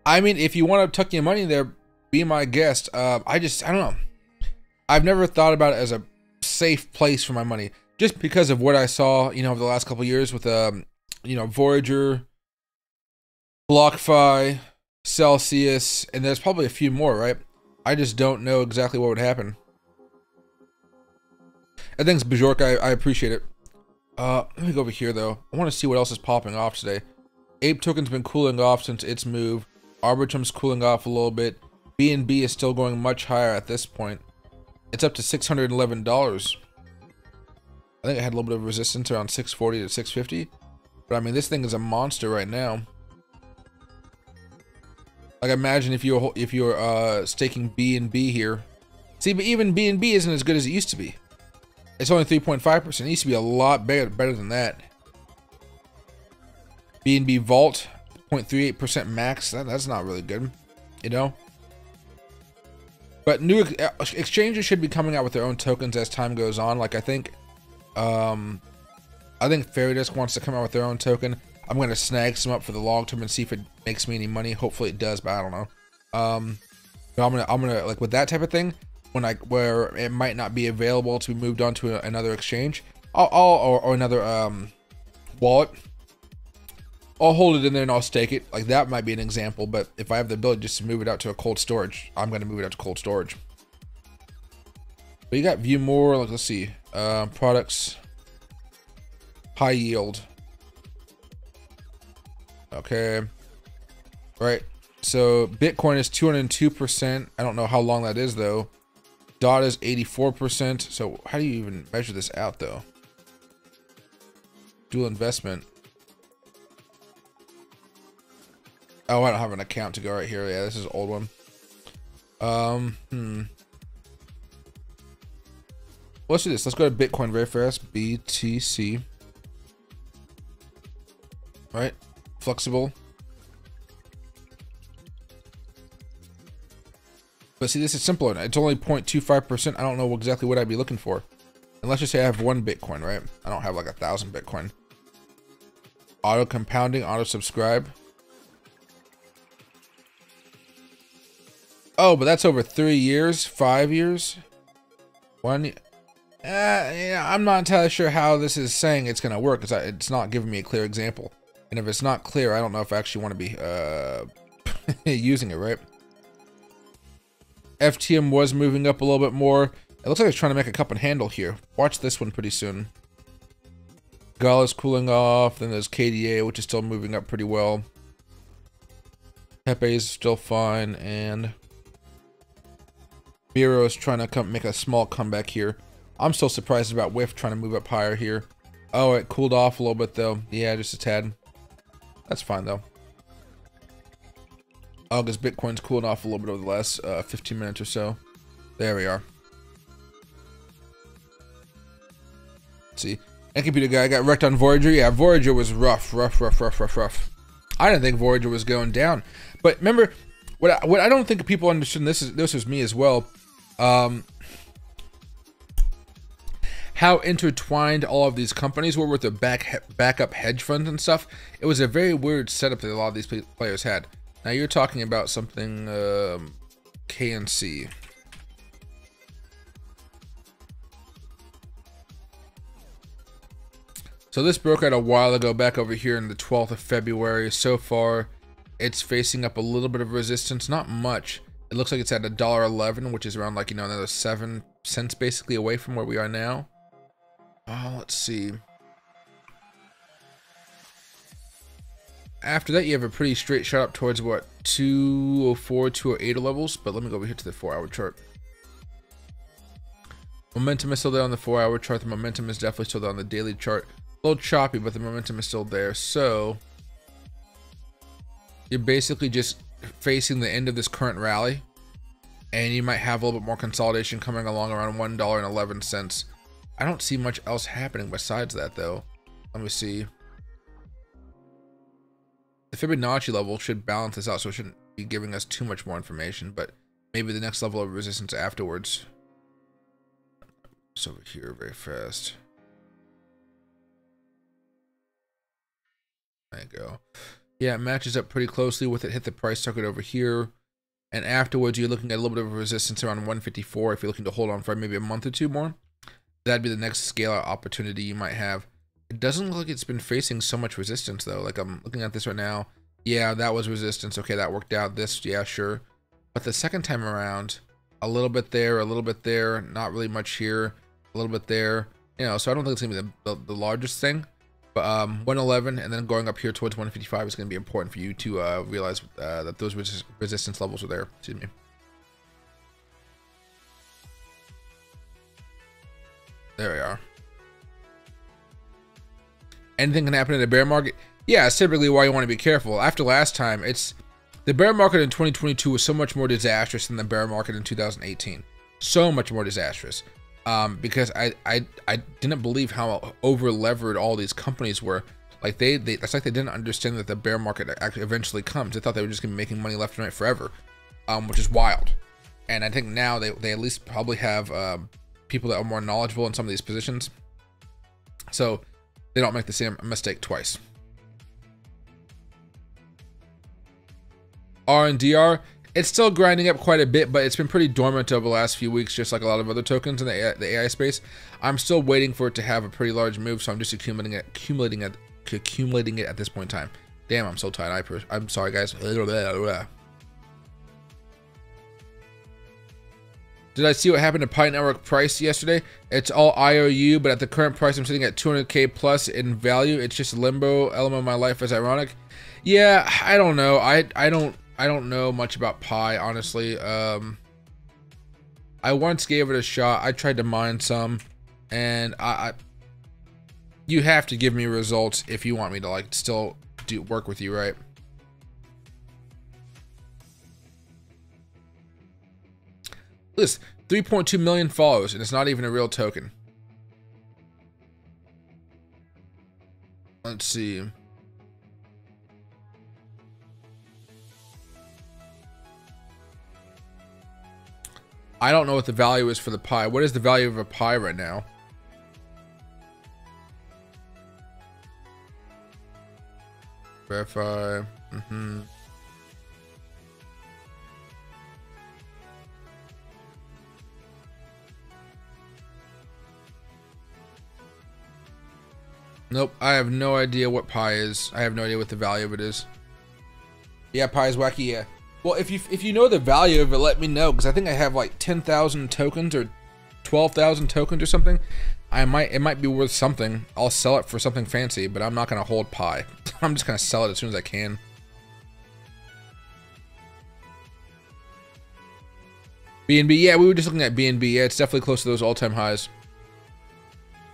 I mean, if you want to tuck your money there, be my guest. I don't know. I've never thought about it as a safe place for my money, just because of what I saw, you know, over the last couple of years with, you know, Voyager, BlockFi, Celsius, and there's probably a few more, right? I just don't know exactly what would happen. And thanks, Bajork. I appreciate it. Let me go over here, though. I want to see what else is popping off today. Ape token's been cooling off since its move. Arbitrum's cooling off a little bit. BNB is still going much higher at this point. It's up to $611. I think I had a little bit of resistance around 640 to 650. But I mean, this thing is a monster right now. Like, imagine if you're staking BNB here. See, but even BNB isn't as good as it used to be. It's only 3.5%. It used to be a lot better than that. BNB Vault, 0.38% max. That's not really good, you know. But new exchanges should be coming out with their own tokens as time goes on. Like, I think Fairydisk wants to come out with their own token. I'm gonna snag some up for the long term and see if it makes me any money. Hopefully it does, but I don't know. But I'm gonna like with that type of thing, where it might not be available to be moved on to another exchange, or another wallet. I'll hold it in there and I'll stake it. Like, that might be an example, but if I have the ability just to move it out to a cold storage, I'm going to move it out to cold storage. But you got view more, like, let's see, products, high yield. Okay. Right. So Bitcoin is 202%. I don't know how long that is, though. DOT is 84%. So how do you even measure this out, though? Dual investment. Oh, I don't have an account to go right here. Yeah, this is an old one. Let's do this. Let's go to Bitcoin very fast. BTC. All right. Flexible. But see, this is simpler. It's only 0.25%. I don't know exactly what I'd be looking for. And let's just say I have 1 Bitcoin, right? I don't have like 1,000 Bitcoin. Auto compounding, auto subscribe. Oh, but that's over 3 years, 5 years, 1 year. Yeah, I'm not entirely sure how this is saying it's gonna work, because it's not giving me a clear example. And if it's not clear, I don't know if I actually want to be using it, right? FTM was moving up a little bit more. It looks like it's trying to make a cup and handle here. Watch this one pretty soon. Gala's cooling off. Then there's KDA, which is still moving up pretty well. Pepe is still fine, and Miro is trying to make a small comeback here. I'm still surprised about WIF trying to move up higher here. Oh, it cooled off a little bit though. Yeah, just a tad. That's fine though. August Bitcoin's cooling off a little bit over the last 15 minutes or so. There we are. Let's see. And computer guy got wrecked on Voyager. Yeah, Voyager was rough. I didn't think Voyager was going down. But remember, what I don't think people understood, and this was me as well, how intertwined all of these companies were with their backup hedge funds and stuff. It was a very weird setup that a lot of these players had. Now you're talking about something KNC. So this broke out a while ago, back over here in the 12th of February. So far, it's facing up a little bit of resistance, not much. It looks like it's at $1.11, which is around like, you know, another 7 cents basically away from where we are now. Let's see. After that, you have a pretty straight shot up towards what, 204, 208 levels. But let me go over here to the 4-hour chart. Momentum is still there on the 4-hour chart. The momentum is definitely still there on the daily chart. A little choppy, but the momentum is still there. So you're basically just facing the end of this current rally, and you might have a little bit more consolidation coming along around $1.11. I don't see much else happening besides that, though. Let me see. The Fibonacci level should balance this out, so it shouldn't be giving us too much more information, but maybe the next level of resistance afterwards. It's over here very fast. There you go. Yeah, it matches up pretty closely with it. Hit the price target over here. And afterwards, you're looking at a little bit of a resistance around 154 if you're looking to hold on for maybe a month or two more. That'd be the next scale out opportunity you might have. It doesn't look like it's been facing so much resistance, though. Like, I'm looking at this right now. Yeah, that was resistance. Okay, that worked out. This, yeah, sure. But the second time around, a little bit there, not really much here, a little bit there. You know, so I don't think it's going to be the largest thing. But 111 and then going up here towards 155 is going to be important for you to realize that those resistance levels are there. Excuse me. There we are. Anything can happen in a bear market. Yeah, it's typically why you want to be careful. After last time, the bear market in 2022 was so much more disastrous than the bear market in 2018. So much more disastrous. Because I didn't believe how over levered all these companies were. Like it's like they didn't understand that the bear market actually eventually comes. They thought they were just gonna be making money left and right forever, which is wild. And I think now they at least probably have people that are more knowledgeable in some of these positions, so they don't make the same mistake twice. RNDR. It's still grinding up quite a bit, but it's been pretty dormant over the last few weeks, just like a lot of other tokens in the AI space. I'm still waiting for it to have a pretty large move, so I'm just accumulating it at this point in time. Damn, I'm so tired. I'm sorry, guys. Did I see what happened to Pi Network price yesterday? It's all IOU, but at the current price, I'm sitting at 200K plus in value. It's just limbo. Element of my life is ironic. Yeah, I don't know. I don't know much about Pi, honestly. I once gave it a shot. I tried to mine some, and you have to give me results if you want me to like still work with you, right? Listen, 3.2 million follows, and it's not even a real token. Let's see. I don't know what the value is for the Pi. What is the value of a Pi right now? Verify. Nope, I have no idea what Pi is. I have no idea what the value of it is. Yeah, Pi is wacky, yeah. Well, if you know the value of it, let me know, because I think I have like 10,000 tokens or 12,000 tokens or something. It might be worth something. I'll sell it for something fancy, but I'm not gonna hold Pi. I'm just gonna sell it as soon as I can. BNB, yeah, we were just looking at BNB. Yeah, it's definitely close to those all-time highs.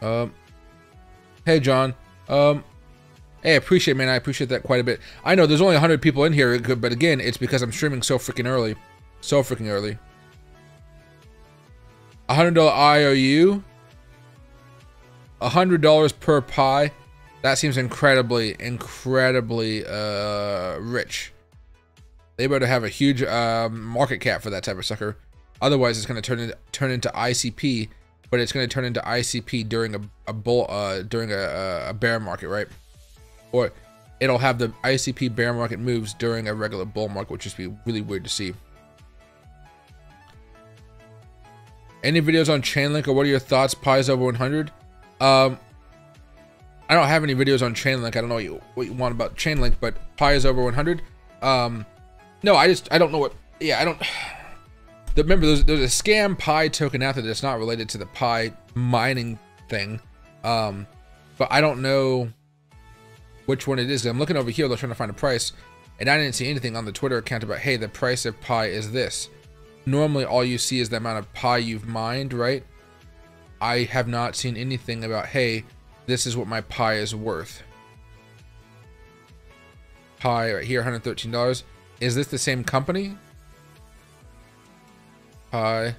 Hey, John. Hey, I appreciate, man. I appreciate that quite a bit. I know there's only 100 people in here, but again, it's because I'm streaming so freaking early. So freaking early. $100 IOU. $100 per Pi. That seems incredibly rich. They better have a huge market cap for that type of sucker. Otherwise, it's going to turn into ICP, but it's going to turn into ICP during a bear market, right? Or it'll have the ICP bear market moves during a regular bull market, which would be really weird to see. Any videos on Chainlink, or what are your thoughts? Pi's over 100. I don't have any videos on Chainlink. I don't know what you want about Chainlink, but Pi is over 100. No, I don't know what. Yeah, I don't. Remember, there's a scam Pi token out there that's not related to the Pi mining thing, but I don't know which one it is. I'm looking over here, they're trying to find a price, and I didn't see anything on the Twitter account about, hey, the price of Pi is this. Normally, all you see is the amount of Pi you've mined, right? I have not seen anything about, hey, this is what my Pi is worth. Pi right here, $113. Is this the same company? Pi.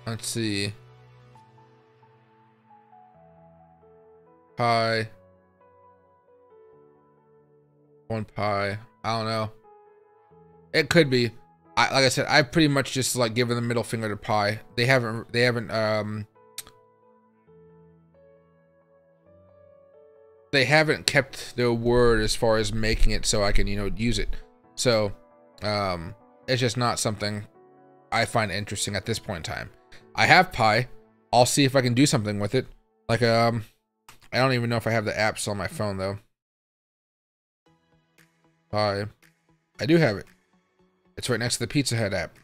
Let's see. Pi. One Pi. I don't know. It could be. Like I said, I've pretty much just like given the middle finger to Pi. They haven't they haven't kept their word as far as making it so I can, you know, use it. So it's just not something I find interesting at this point in time. I have Pi. I'll see if I can do something with it. Like I don't even know if I have the app still on my phone though. Pi. I do have it. It's right next to the Pizza Hut app.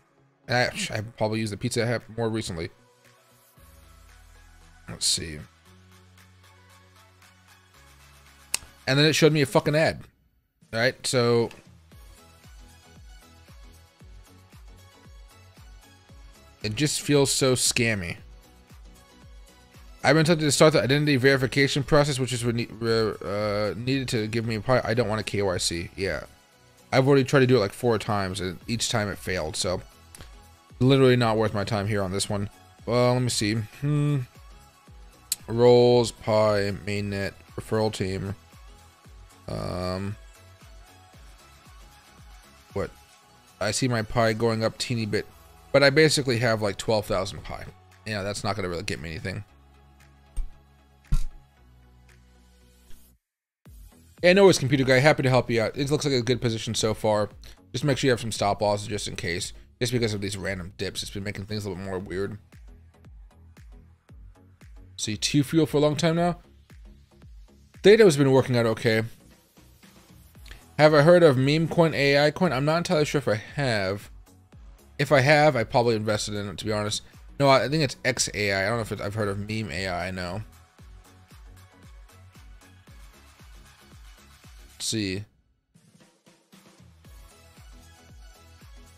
And I probably used the Pizza Hut app more recently. Let's see. And then it showed me a fucking ad. Alright, so it just feels so scammy. I've been tempted to start the identity verification process, which is needed to give me a Pi. I don't want a KYC. Yeah. I've already tried to do it like 4 times, and each time it failed, so literally not worth my time here on this one. Well, let me see. Roles, Pi, mainnet, referral team. What? I see my Pi going up teeny bit, but I basically have like 12,000 Pi. Yeah, that's not gonna really get me anything. Yeah, no worries, computer guy. Happy to help you out. It looks like a good position so far. Just make sure you have some stop losses just in case. Just because of these random dips, it's been making things a little bit more weird. See, 2 fuel for a long time now. Theta's been working out okay. Have I heard of meme coin, AI coin? I'm not entirely sure if I have. If I have, I probably invested in it, to be honest. No, I think it's XAI. I don't know if I've heard of meme AI. No. Let's see.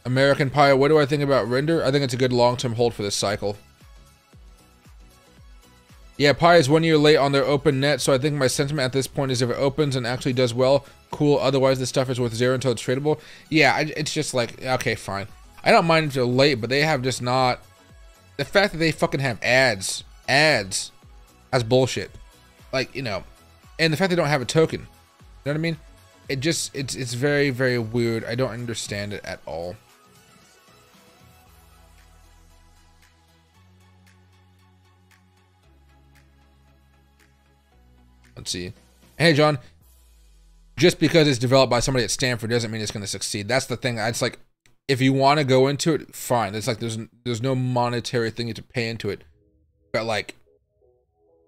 American Pi. What do I think about Render? I think it's a good long-term hold for this cycle. Yeah, Pi is 1 year late on their open net, so I think my sentiment at this point is if it opens and actually does well, cool. Otherwise, this stuff is worth 0 until it's tradable. Yeah, it's just like, okay, fine. I don't mind if they're late, but they have just not... The fact that they fucking have ads, that's bullshit. Like, you know, and the fact they don't have a token. You know what I mean? It just, it's very, very weird. I don't understand it at all. Let's see. Hey, John. Just because it's developed by somebody at Stanford doesn't mean it's going to succeed. That's the thing. It's like, if you want to go into it, fine. It's like there's no monetary thing you have to pay into it. But like,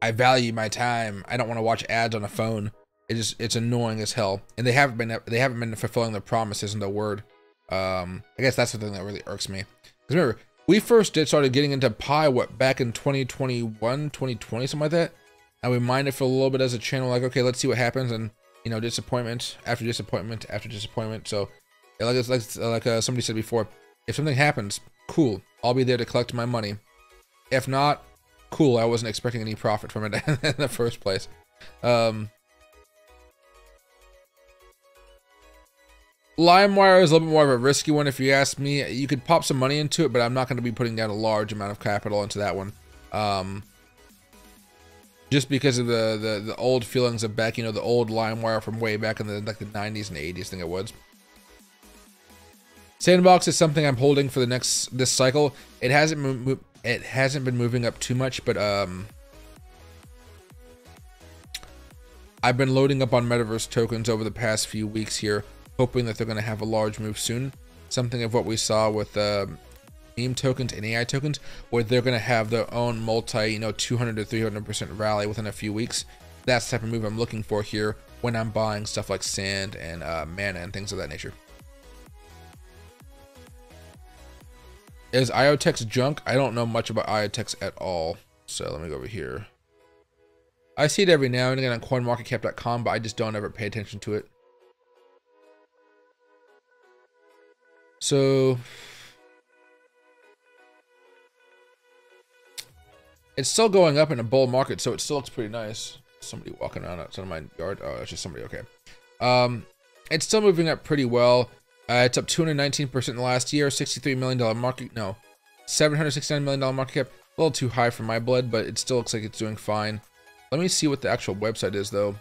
I value my time. I don't want to watch ads on a phone. It's annoying as hell. And they haven't been fulfilling their promises and their word. I guess that's the thing that really irks me. Because remember, we first started getting into Pi back in 2021, 2020, something like that. And we mined it for a little bit as a channel, like, okay, let's see what happens, and you know, disappointment after disappointment after disappointment. So, like somebody said before, if something happens, cool, I'll be there to collect my money. If not, cool, I wasn't expecting any profit from it in the first place. LimeWire is a little bit more of a risky one, if you ask me. You could pop some money into it, but I'm not going to be putting down a large amount of capital into that one. Just because of the old feelings of back, you know, the old LimeWire from way back in the 90s and 80s, I think it was. Sandbox is something I'm holding for this cycle. It hasn't been moving up too much, but I've been loading up on Metaverse tokens over the past few weeks here, hoping that they're going to have a large move soon. Something of what we saw with meme tokens and AI tokens, where they're going to have their own multi, 200 to 300% rally within a few weeks. That's the type of move I'm looking for here when I'm buying stuff like sand and mana and things of that nature. Is IoTex junk? I don't know much about IoTex at all. So let me go over here. I see it every now and again on coinmarketcap.com, but I just don't ever pay attention to it. So it's still going up in a bull market, so it still looks pretty nice. Somebody walking around outside of my yard. Oh, that's just somebody. Okay. It's still moving up pretty well. It's up 219% in the last year. $63 million market. No, $769 million market cap. A little too high for my blood, but it still looks like it's doing fine. Let me see what the actual website is, though.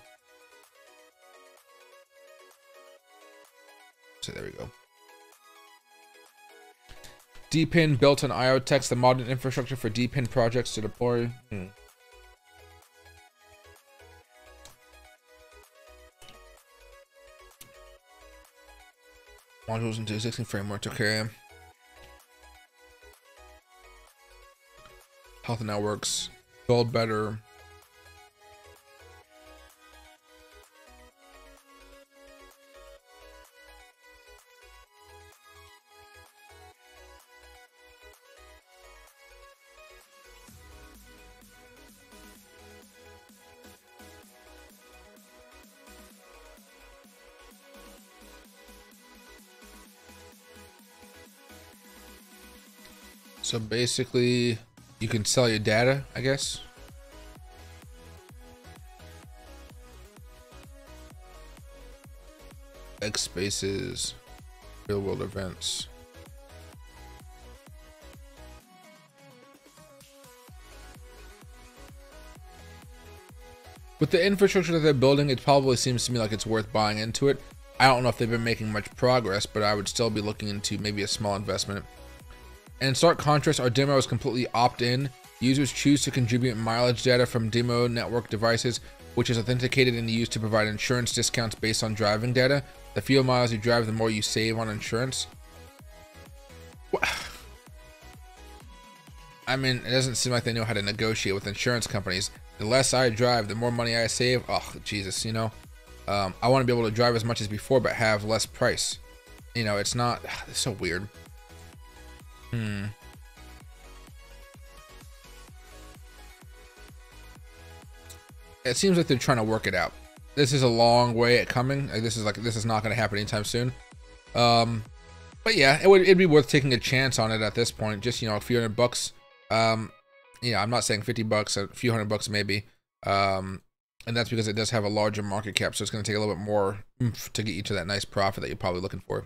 So there we go. DPIN built on IoTex, the modern infrastructure for DPIN projects to deploy. Modules into existing frameworks. Okay. Health and networks. Build better. So basically, you can sell your data, I guess. X spaces, real world events. With the infrastructure that they're building, it probably seems to me like it's worth buying into it. I don't know if they've been making much progress, but I would still be looking into maybe a small investment. And in stark contrast, our demo is completely opt-in. Users choose to contribute mileage data from demo network devices, which is authenticated and used to provide insurance discounts based on driving data. The fewer miles you drive, the more you save on insurance. I mean, it doesn't seem like they know how to negotiate with insurance companies. The less I drive, the more money I save. Oh, Jesus, you know. I want to be able to drive as much as before, but have less price. You know, it's not. It's so weird. It seems like they're trying to work it out. This is a long way at coming. This is not going to happen anytime soon. But yeah, it'd be worth taking a chance on it at this point. Just, you know, a few $100. You know, I'm not saying $50, a few $100 maybe. And that's because it does have a larger market cap, so it's going to take a little bit more oomph to get you to that nice profit that you're probably looking for.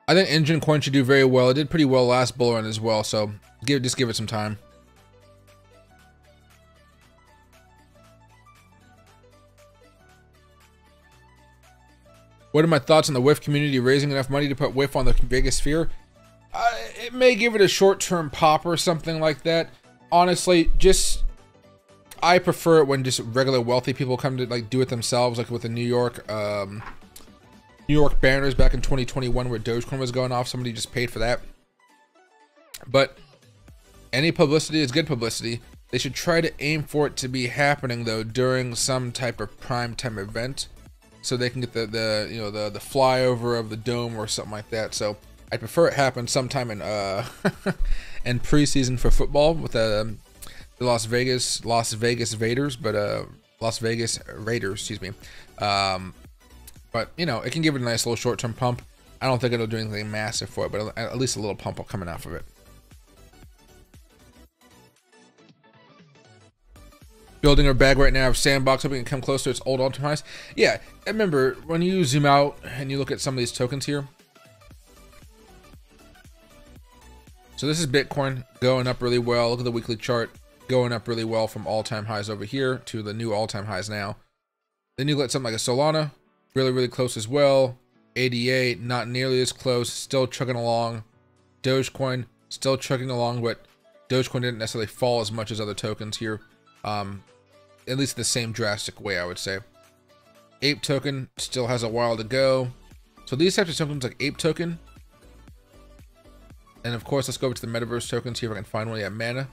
I think Engine Coin should do very well. It did pretty well last bull run as well, so just give it some time. What are my thoughts on the WIF community raising enough money to put WIF on the Vegas sphere? It may give it a short-term pop or something like that. Honestly, I prefer it when just regular wealthy people come to like do it themselves, like with the New York banners back in 2021 where Dogecoin was going off. Somebody just paid for that. But any publicity is good publicity. They should try to aim for it to be happening though during some type of prime time event, so they can get the flyover of the dome or something like that. So I'd prefer it happen sometime in in preseason for football with the Las Vegas Raiders, excuse me. But, you know, it can give it a nice little short-term pump. I don't think it'll do anything massive for it, but at least a little pump coming off of it. Building our bag right now of Sandbox, hoping it can come close to its old all-time highs. Yeah, remember, when you zoom out and you look at some of these tokens here. So this is Bitcoin going up really well. Look at the weekly chart. Going up really well from all-time highs over here to the new all-time highs now. Then you look at something like a Solana. Really, really close as well. ADA, not nearly as close, still chugging along. Dogecoin, still chugging along, but Dogecoin didn't necessarily fall as much as other tokens here. At least the same drastic way, I would say. Ape token still has a while to go. So these types of tokens like Ape token. And of course, let's go over to the Metaverse tokens, see if I can find one. Yeah, Mana.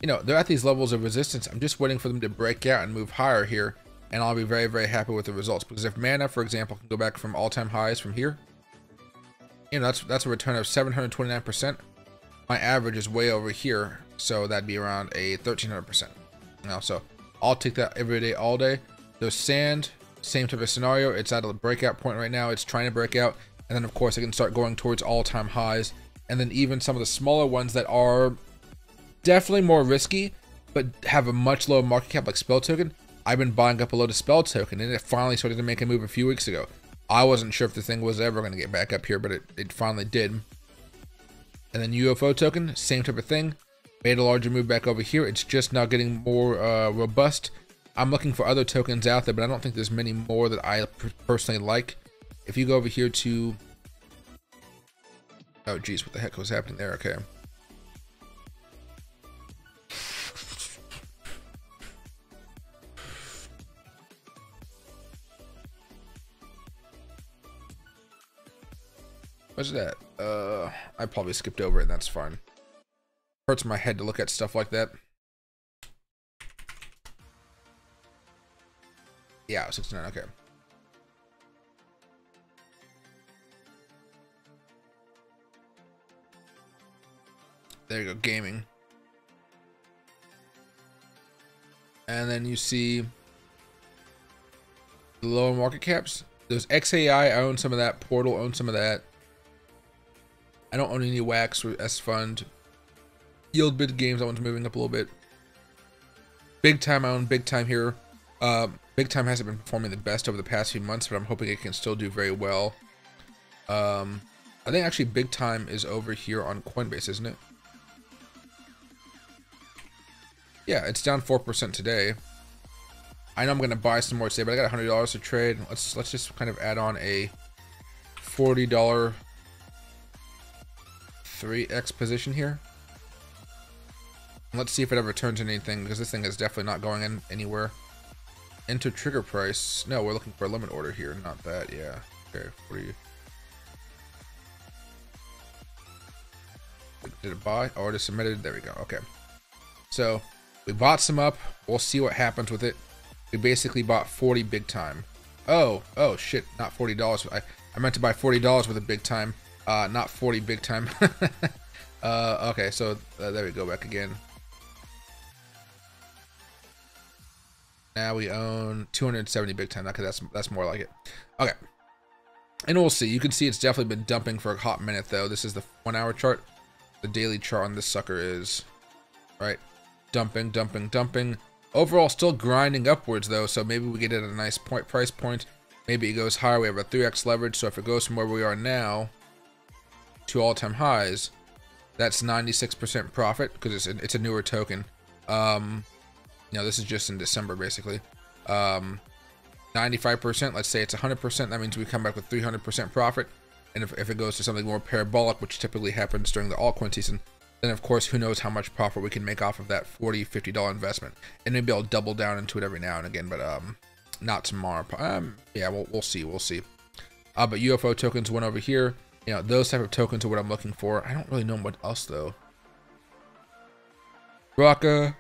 You know, they're at these levels of resistance. I'm just waiting for them to break out and move higher here. And I'll be very, very happy with the results. Because if Mana, for example, can go back from all-time highs from here, you know, that's a return of 729%. My average is way over here, so that'd be around a 1300%. You know, so I'll take that every day, all day. There's Sand, same type of scenario. It's at a breakout point right now. It's trying to break out, and then of course it can start going towards all-time highs. And then even some of the smaller ones that are definitely more risky, but have a much lower market cap, like Spell Token. I've been buying up a load of Spell Token, and it finally started to make a move a few weeks ago. I wasn't sure if the thing was ever going to get back up here, but it finally did. And then UFO Token, same type of thing. Made a larger move back over here. It's just now getting more robust. I'm looking for other tokens out there, but I don't think there's many more that I personally like. If you go over here to... Oh, geez, what the heck was happening there? Okay. What's that? I probably skipped over it, and that's fine. Hurts my head to look at stuff like that. Yeah, 69, okay. There you go, gaming. And then you see the lower market caps. There's XAI, I own some of that. Portal owns some of that. I don't own any Wax or S Fund. Yield Bid Games, that one's moving up a little bit. Big Time, I own Big Time here. Big Time hasn't been performing the best over the past few months, but I'm hoping it can still do very well. I think actually Big Time is over here on Coinbase, isn't it? Yeah, it's down 4% today. I know I'm gonna buy some more today, but I got $100 to trade. Let's just kind of add on a $40 3x position here. Let's see if it ever turns into anything, because this thing is definitely not going in anywhere. Enter trigger price. No, we're looking for a limit order here, not that. Yeah. Okay. What are you? Did it buy? Oh, it is submitted. There we go. Okay. So we bought some up. We'll see what happens with it. We basically bought 40 Big Time. Oh shit! Not $40. I meant to buy $40 with a Big Time. Not 40 Big Time. Okay. So there we go. Back again. Now we own 270 Big Time. Okay, that's more like it. Okay. And we'll see. You can see it's definitely been dumping for a hot minute though. This is the 1 hour chart. The daily chart on this sucker is right. Dumping, dumping, dumping. Overall, still grinding upwards though. So maybe we get it at a nice price point. Maybe it goes higher. We have a 3x leverage. So if it goes from where we are now to all-time highs, that's 96% profit because it's a newer token. You know, this is just in December basically. 95%. Let's say it's 100%. That means we come back with 300% profit. And if it goes to something more parabolic, which typically happens during the altcoin season, then of course, who knows how much profit we can make off of that $40, $50 investment. And maybe I'll double down into it every now and again, but not tomorrow. Yeah, we'll see. We'll see. But UFO tokens went over here. You know, those type of tokens are what I'm looking for. I don't really know what else though. Rocka.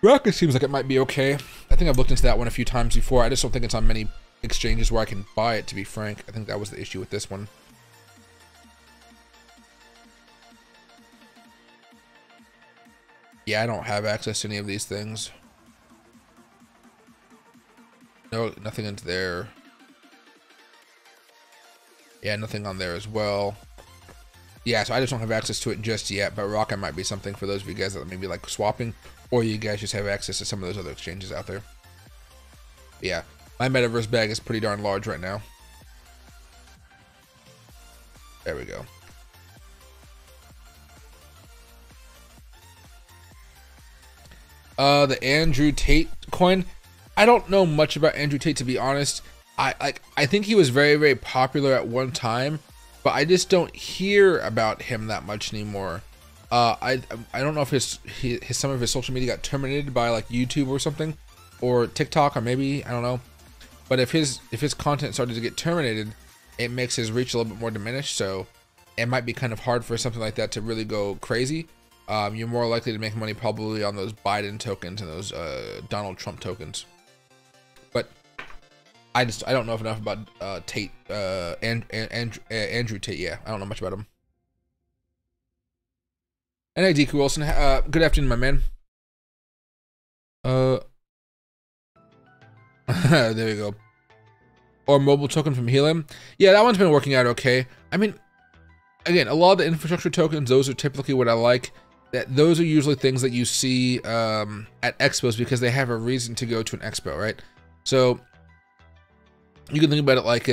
Rocka seems like it might be okay. I think I've looked into that one a few times before. I just don't think it's on many exchanges where I can buy it, to be frank. I think that was the issue with this one. Yeah, I don't have access to any of these things. No, nothing into there. Yeah, nothing on there as well. Yeah, so I just don't have access to it just yet, but Rocka might be something for those of you guys that maybe like swapping, or you guys just have access to some of those other exchanges out there. But yeah, my metaverse bag is pretty darn large right now. There we go. The Andrew Tate coin. I don't know much about Andrew Tate, to be honest. I think he was very, very popular at one time, but I just don't hear about him that much anymore. I don't know if some of his social media got terminated by like YouTube or something, or TikTok, or maybe, I don't know. But if his content started to get terminated, it makes his reach a little bit more diminished. So it might be kind of hard for something like that to really go crazy. You're more likely to make money probably on those Biden tokens and those Donald Trump tokens. But I don't know enough about Tate, Andrew Tate. Yeah, I don't know much about him. And hey, DQ Wilson, good afternoon, my man. There you go. Or mobile token from Helium. Yeah, that one's been working out okay. I mean, again, a lot of the infrastructure tokens, those are typically what I like. Those are usually things that you see at expos because they have a reason to go to an expo, right? So you can think about it like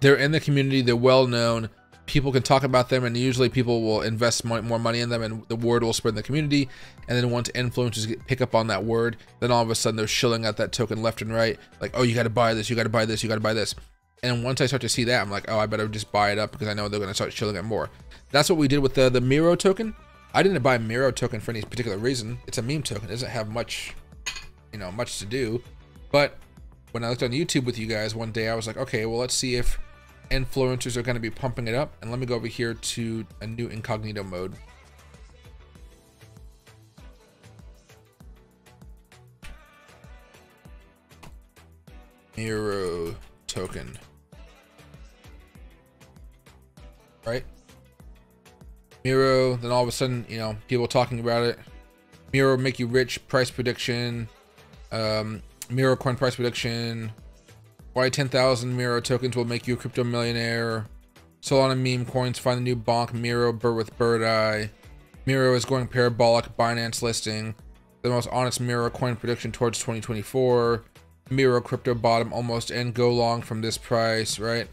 they're in the community, they're well known, people can talk about them, and usually people will invest more money in them, and the word will spread in the community. And then once influencers pick up on that word, then all of a sudden they're shilling out that token left and right, like, oh, you got to buy this, you got to buy this, you got to buy this. And once I start to see that, I'm like, oh, I better just buy it up because I know they're going to start shilling it more. That's what we did with the Miro token. I didn't buy Miro token for any particular reason. It's a meme token. It doesn't have much, much to do. But when I looked on YouTube with you guys one day, I was like, okay, well, let's see if influencers are going to be pumping it up. And let me go over here to a new incognito mode. Miro token. Right? Miro, then all of a sudden, you know, people talking about it. Miro make you rich, price prediction. Miro coin price prediction. Why 10,000 Miro tokens will make you a crypto millionaire. Solana meme coins find the new bonk. Miro bird with bird eye. Miro is going parabolic. Binance listing. The most honest Miro coin prediction towards 2024. Miro crypto bottom almost end. Go long from this price, right?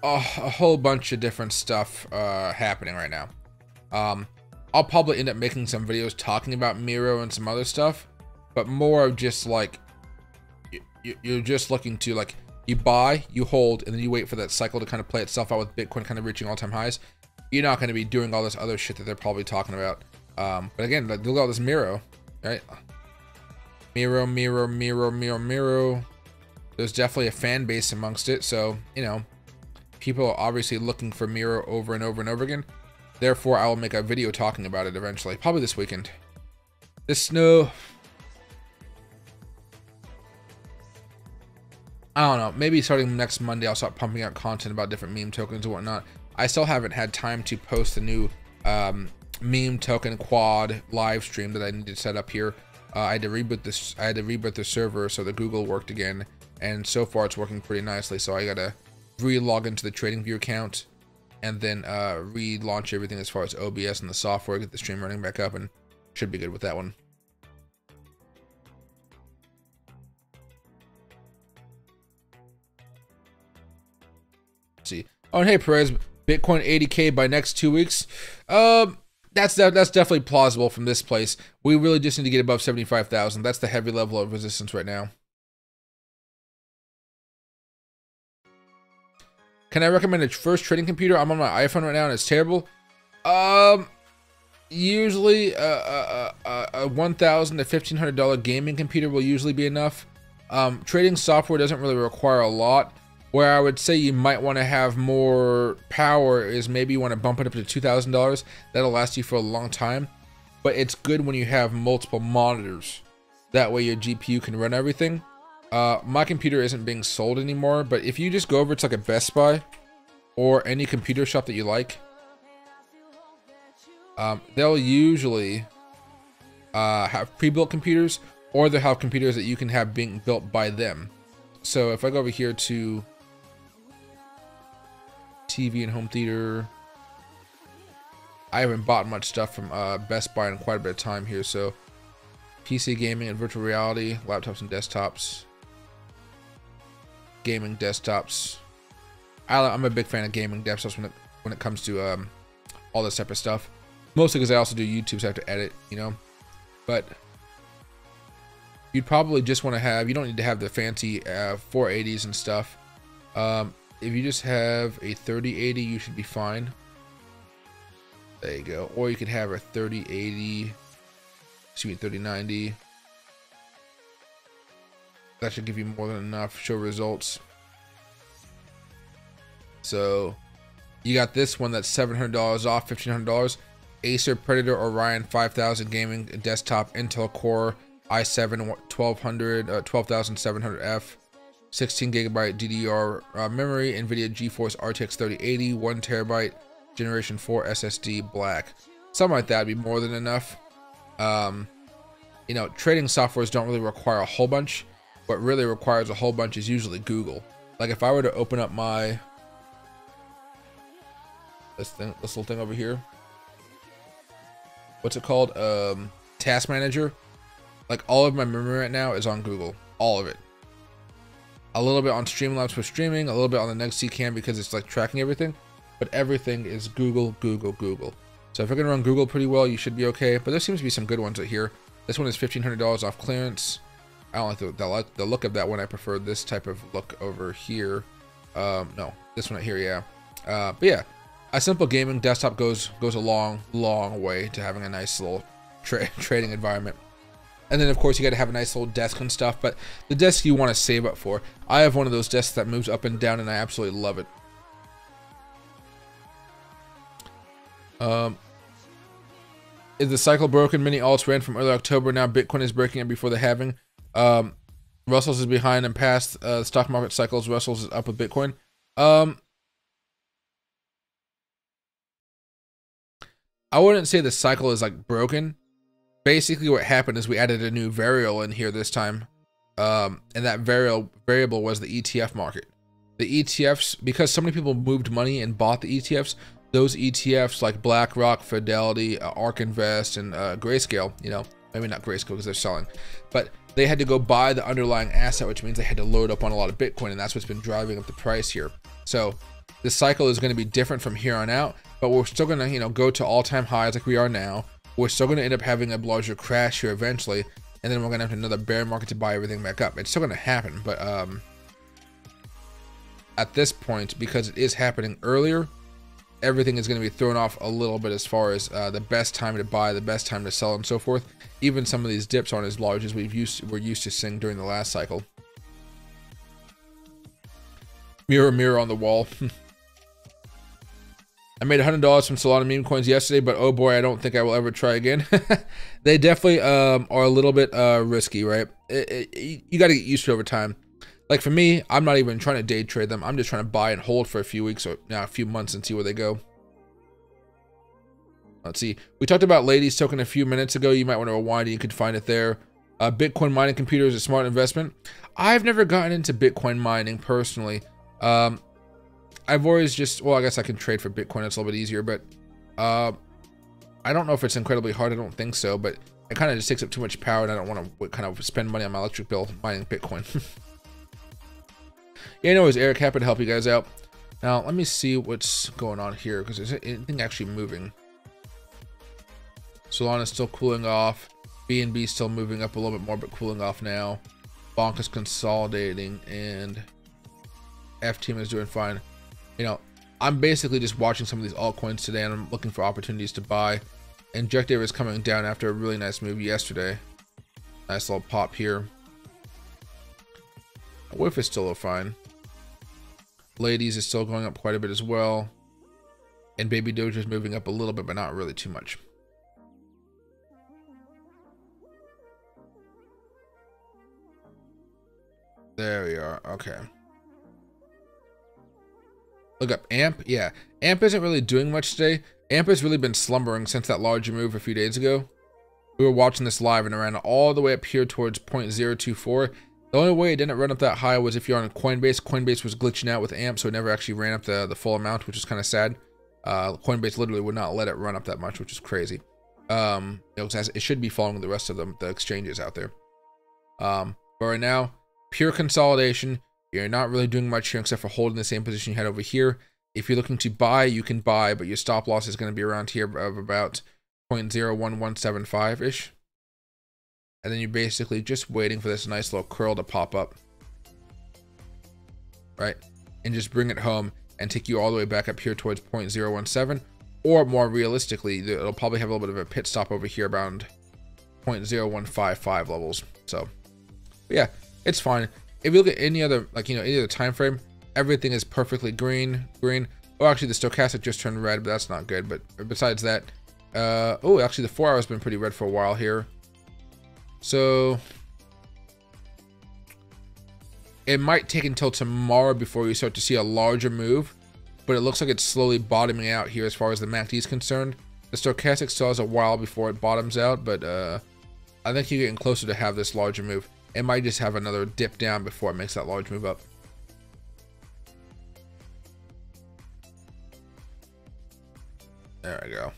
A whole bunch of different stuff happening right now. I'll probably end up making some videos talking about Miro and some other stuff, but more of just like you're just looking to, like, you buy, you hold, and then you wait for that cycle to kind of play itself out with Bitcoin kind of reaching all-time highs. You're not going to be doing all this other shit that they're probably talking about. But again, look at all this Miro, right? Miro. There's definitely a fan base amongst it, so, you know, people are obviously looking for Miro over and over and over again. Therefore, I will make a video talking about it eventually, probably this weekend. This snow, I don't know, maybe starting next Monday I'll start pumping out content about different meme tokens and whatnot. I still haven't had time to post the new meme token quad live stream that I need to set up here. I had to reboot this. I had to reboot the server so the Google worked again, and so far it's working pretty nicely. So I gotta re-log into the TradingView account and then relaunch everything as far as OBS and the software, get the stream running back up, and should be good with that one. Let's see. Oh, and hey Perez, Bitcoin 80K by next 2 weeks. That's definitely plausible from this place. We really just need to get above 75,000. That's the heavy level of resistance right now. Can I recommend a first trading computer? I'm on my iPhone right now and it's terrible. Usually a $1,000 to $1,500 gaming computer will usually be enough. Trading software doesn't really require a lot. Where I would say you might want to have more power is maybe you want to bump it up to $2,000. That'll last you for a long time. But it's good when you have multiple monitors. That way your GPU can run everything. My computer isn't being sold anymore, but if you just go over to like a Best Buy or any computer shop that you like, they'll usually have pre-built computers, or they'll have computers that you can have being built by them. So if I go over here to TV and home theater, I haven't bought much stuff from Best Buy in quite a bit of time here. So PC gaming and virtual reality, laptops and desktops, gaming desktops. I'm a big fan of gaming desktops when it comes to all this type of stuff. Mostly because I also do YouTube, so I have to edit, you know. But you'd probably just want to have, you don't need to have the fancy 480s and stuff. If you just have a 3080, you should be fine. There you go. Or you could have a 3080, excuse me, 3090. That should give you more than enough. Show results. So you got this one that's $700 off, $1,500. Acer Predator Orion 5000 gaming desktop, Intel Core i7 12700F, 16 gigabyte DDR memory, NVIDIA GeForce RTX 3080, 1 terabyte, Generation 4 SSD, black. Something like that would be more than enough. You know, trading softwares don't really require a whole bunch. What really requires a whole bunch is usually Google. Like if I were to open up my this little thing over here, what's it called? Task Manager. Like all of my memory right now is on Google, all of it. A little bit on Streamlabs for streaming, a little bit on the next Cam because it's like tracking everything, but everything is Google, Google, Google. So if you're gonna run Google pretty well, you should be okay. But there seems to be some good ones right here. This one is $1,500 off clearance. I don't like the look of that one. I prefer this type of look over here. No, this one right here, yeah. But yeah, a simple gaming desktop goes a long way to having a nice little trading environment. And then of course you got to have a nice little desk and stuff, but the desk you want to save up for. I have one of those desks that moves up and down and I absolutely love it. Is the cycle broken? Many alts ran from early October. Now Bitcoin is breaking it before the halving. Russell's is behind and past stock market cycles. Russell's is up with Bitcoin. I wouldn't say the cycle is like broken. Basically what happened is we added a new variable in here this time. And that variable was the ETF market. The ETFs, because so many people moved money and bought the ETFs, those ETFs like BlackRock, Fidelity, ARK Invest, and Grayscale, you know, maybe not Grayscale because they're selling, but they had to go buy the underlying asset, which means they had to load up on a lot of Bitcoin, and that's what's been driving up the price here. So the cycle is going to be different from here on out, but we're still going to, you know, go to all-time highs like we are now. We're still going to end up having a larger crash here eventually, and then we're going to have another bear market to buy everything back up. It's still going to happen, but at this point, because it is happening earlier, everything is going to be thrown off a little bit as far as the best time to buy, the best time to sell, and so forth. Even some of these dips aren't as large as we're used to seeing during the last cycle. Mirror, mirror on the wall. I made $100 from Solana meme coins yesterday, but oh boy, I don't think I will ever try again. They definitely are a little bit risky, right? You got to get used to it over time. Like for me, I'm not even trying to day trade them. I'm just trying to buy and hold for a few weeks or a few months and see where they go. Let's see. We talked about Ladies token a few minutes ago. You might want to rewind and you could find it there. Bitcoin mining computer is a smart investment. I've never gotten into Bitcoin mining personally. I've always just, well, I guess I can trade for Bitcoin. It's a little bit easier, but I don't know if it's incredibly hard. I don't think so, but it kind of just takes up too much power and I don't want to kind of spend money on my electric bill mining Bitcoin. Yeah, anyways, Eric, happy to help you guys out. Now, let me see what's going on here, because is anything actually moving? Solana is still cooling off. BNB still moving up a little bit more, but cooling off now. Bonk is consolidating, and F-Team is doing fine. You know, I'm basically just watching some of these altcoins today, and I'm looking for opportunities to buy. Injective is coming down after a really nice move yesterday. Nice little pop here. WIF is still fine. Ladies is still going up quite a bit as well. And Baby Doja is moving up a little bit, but not really too much. There we are. Okay. Look up AMP. Yeah. AMP isn't really doing much today. AMP has really been slumbering since that larger move a few days ago. We were watching this live and it ran all the way up here towards 0.024. The only way it didn't run up that high was if you're on Coinbase. Coinbase was glitching out with AMP, so it never actually ran up the full amount, which is kind of sad. Coinbase literally would not let it run up that much, which is crazy. You know, it should be following the rest of the exchanges out there. But right now, pure consolidation. You're not really doing much here except for holding the same position you had over here. If you're looking to buy, you can buy, but your stop loss is going to be around here of about 0.01175-ish. And then you're basically just waiting for this nice little curl to pop up. Right? And just bring it home and take you all the way back up here towards 0.017. Or more realistically, it'll probably have a little bit of a pit stop over here around 0.0155 levels. So, yeah, it's fine. If you look at any other, like, you know, any other time frame, everything is perfectly green. Oh, actually, the stochastic just turned red, but that's not good. But besides that, oh, actually, the 4 hour has been pretty red for a while here. So it might take until tomorrow before you start to see a larger move, but it looks like it's slowly bottoming out here as far as the MACD is concerned. The stochastic still has a while before it bottoms out, but I think you're getting closer to have this larger move. It might just have another dip down before it makes that large move up. There we go.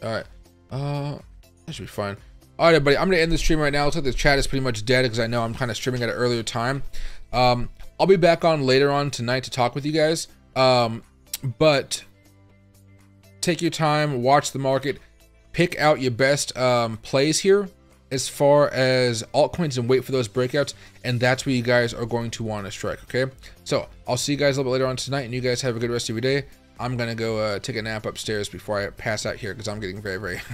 All right. That should be fine. All right, everybody, I'm gonna end the stream right now. Looks like the chat is pretty much dead because I know I'm kind of streaming at an earlier time. I'll be back on later on tonight to talk with you guys. But take your time, watch the market, pick out your best plays here as far as altcoins and wait for those breakouts, and that's where you guys are going to want to strike. Okay, so I'll see you guys a little bit later on tonight, and you guys have a good rest of your day. I'm gonna go take a nap upstairs before I pass out here because I'm getting very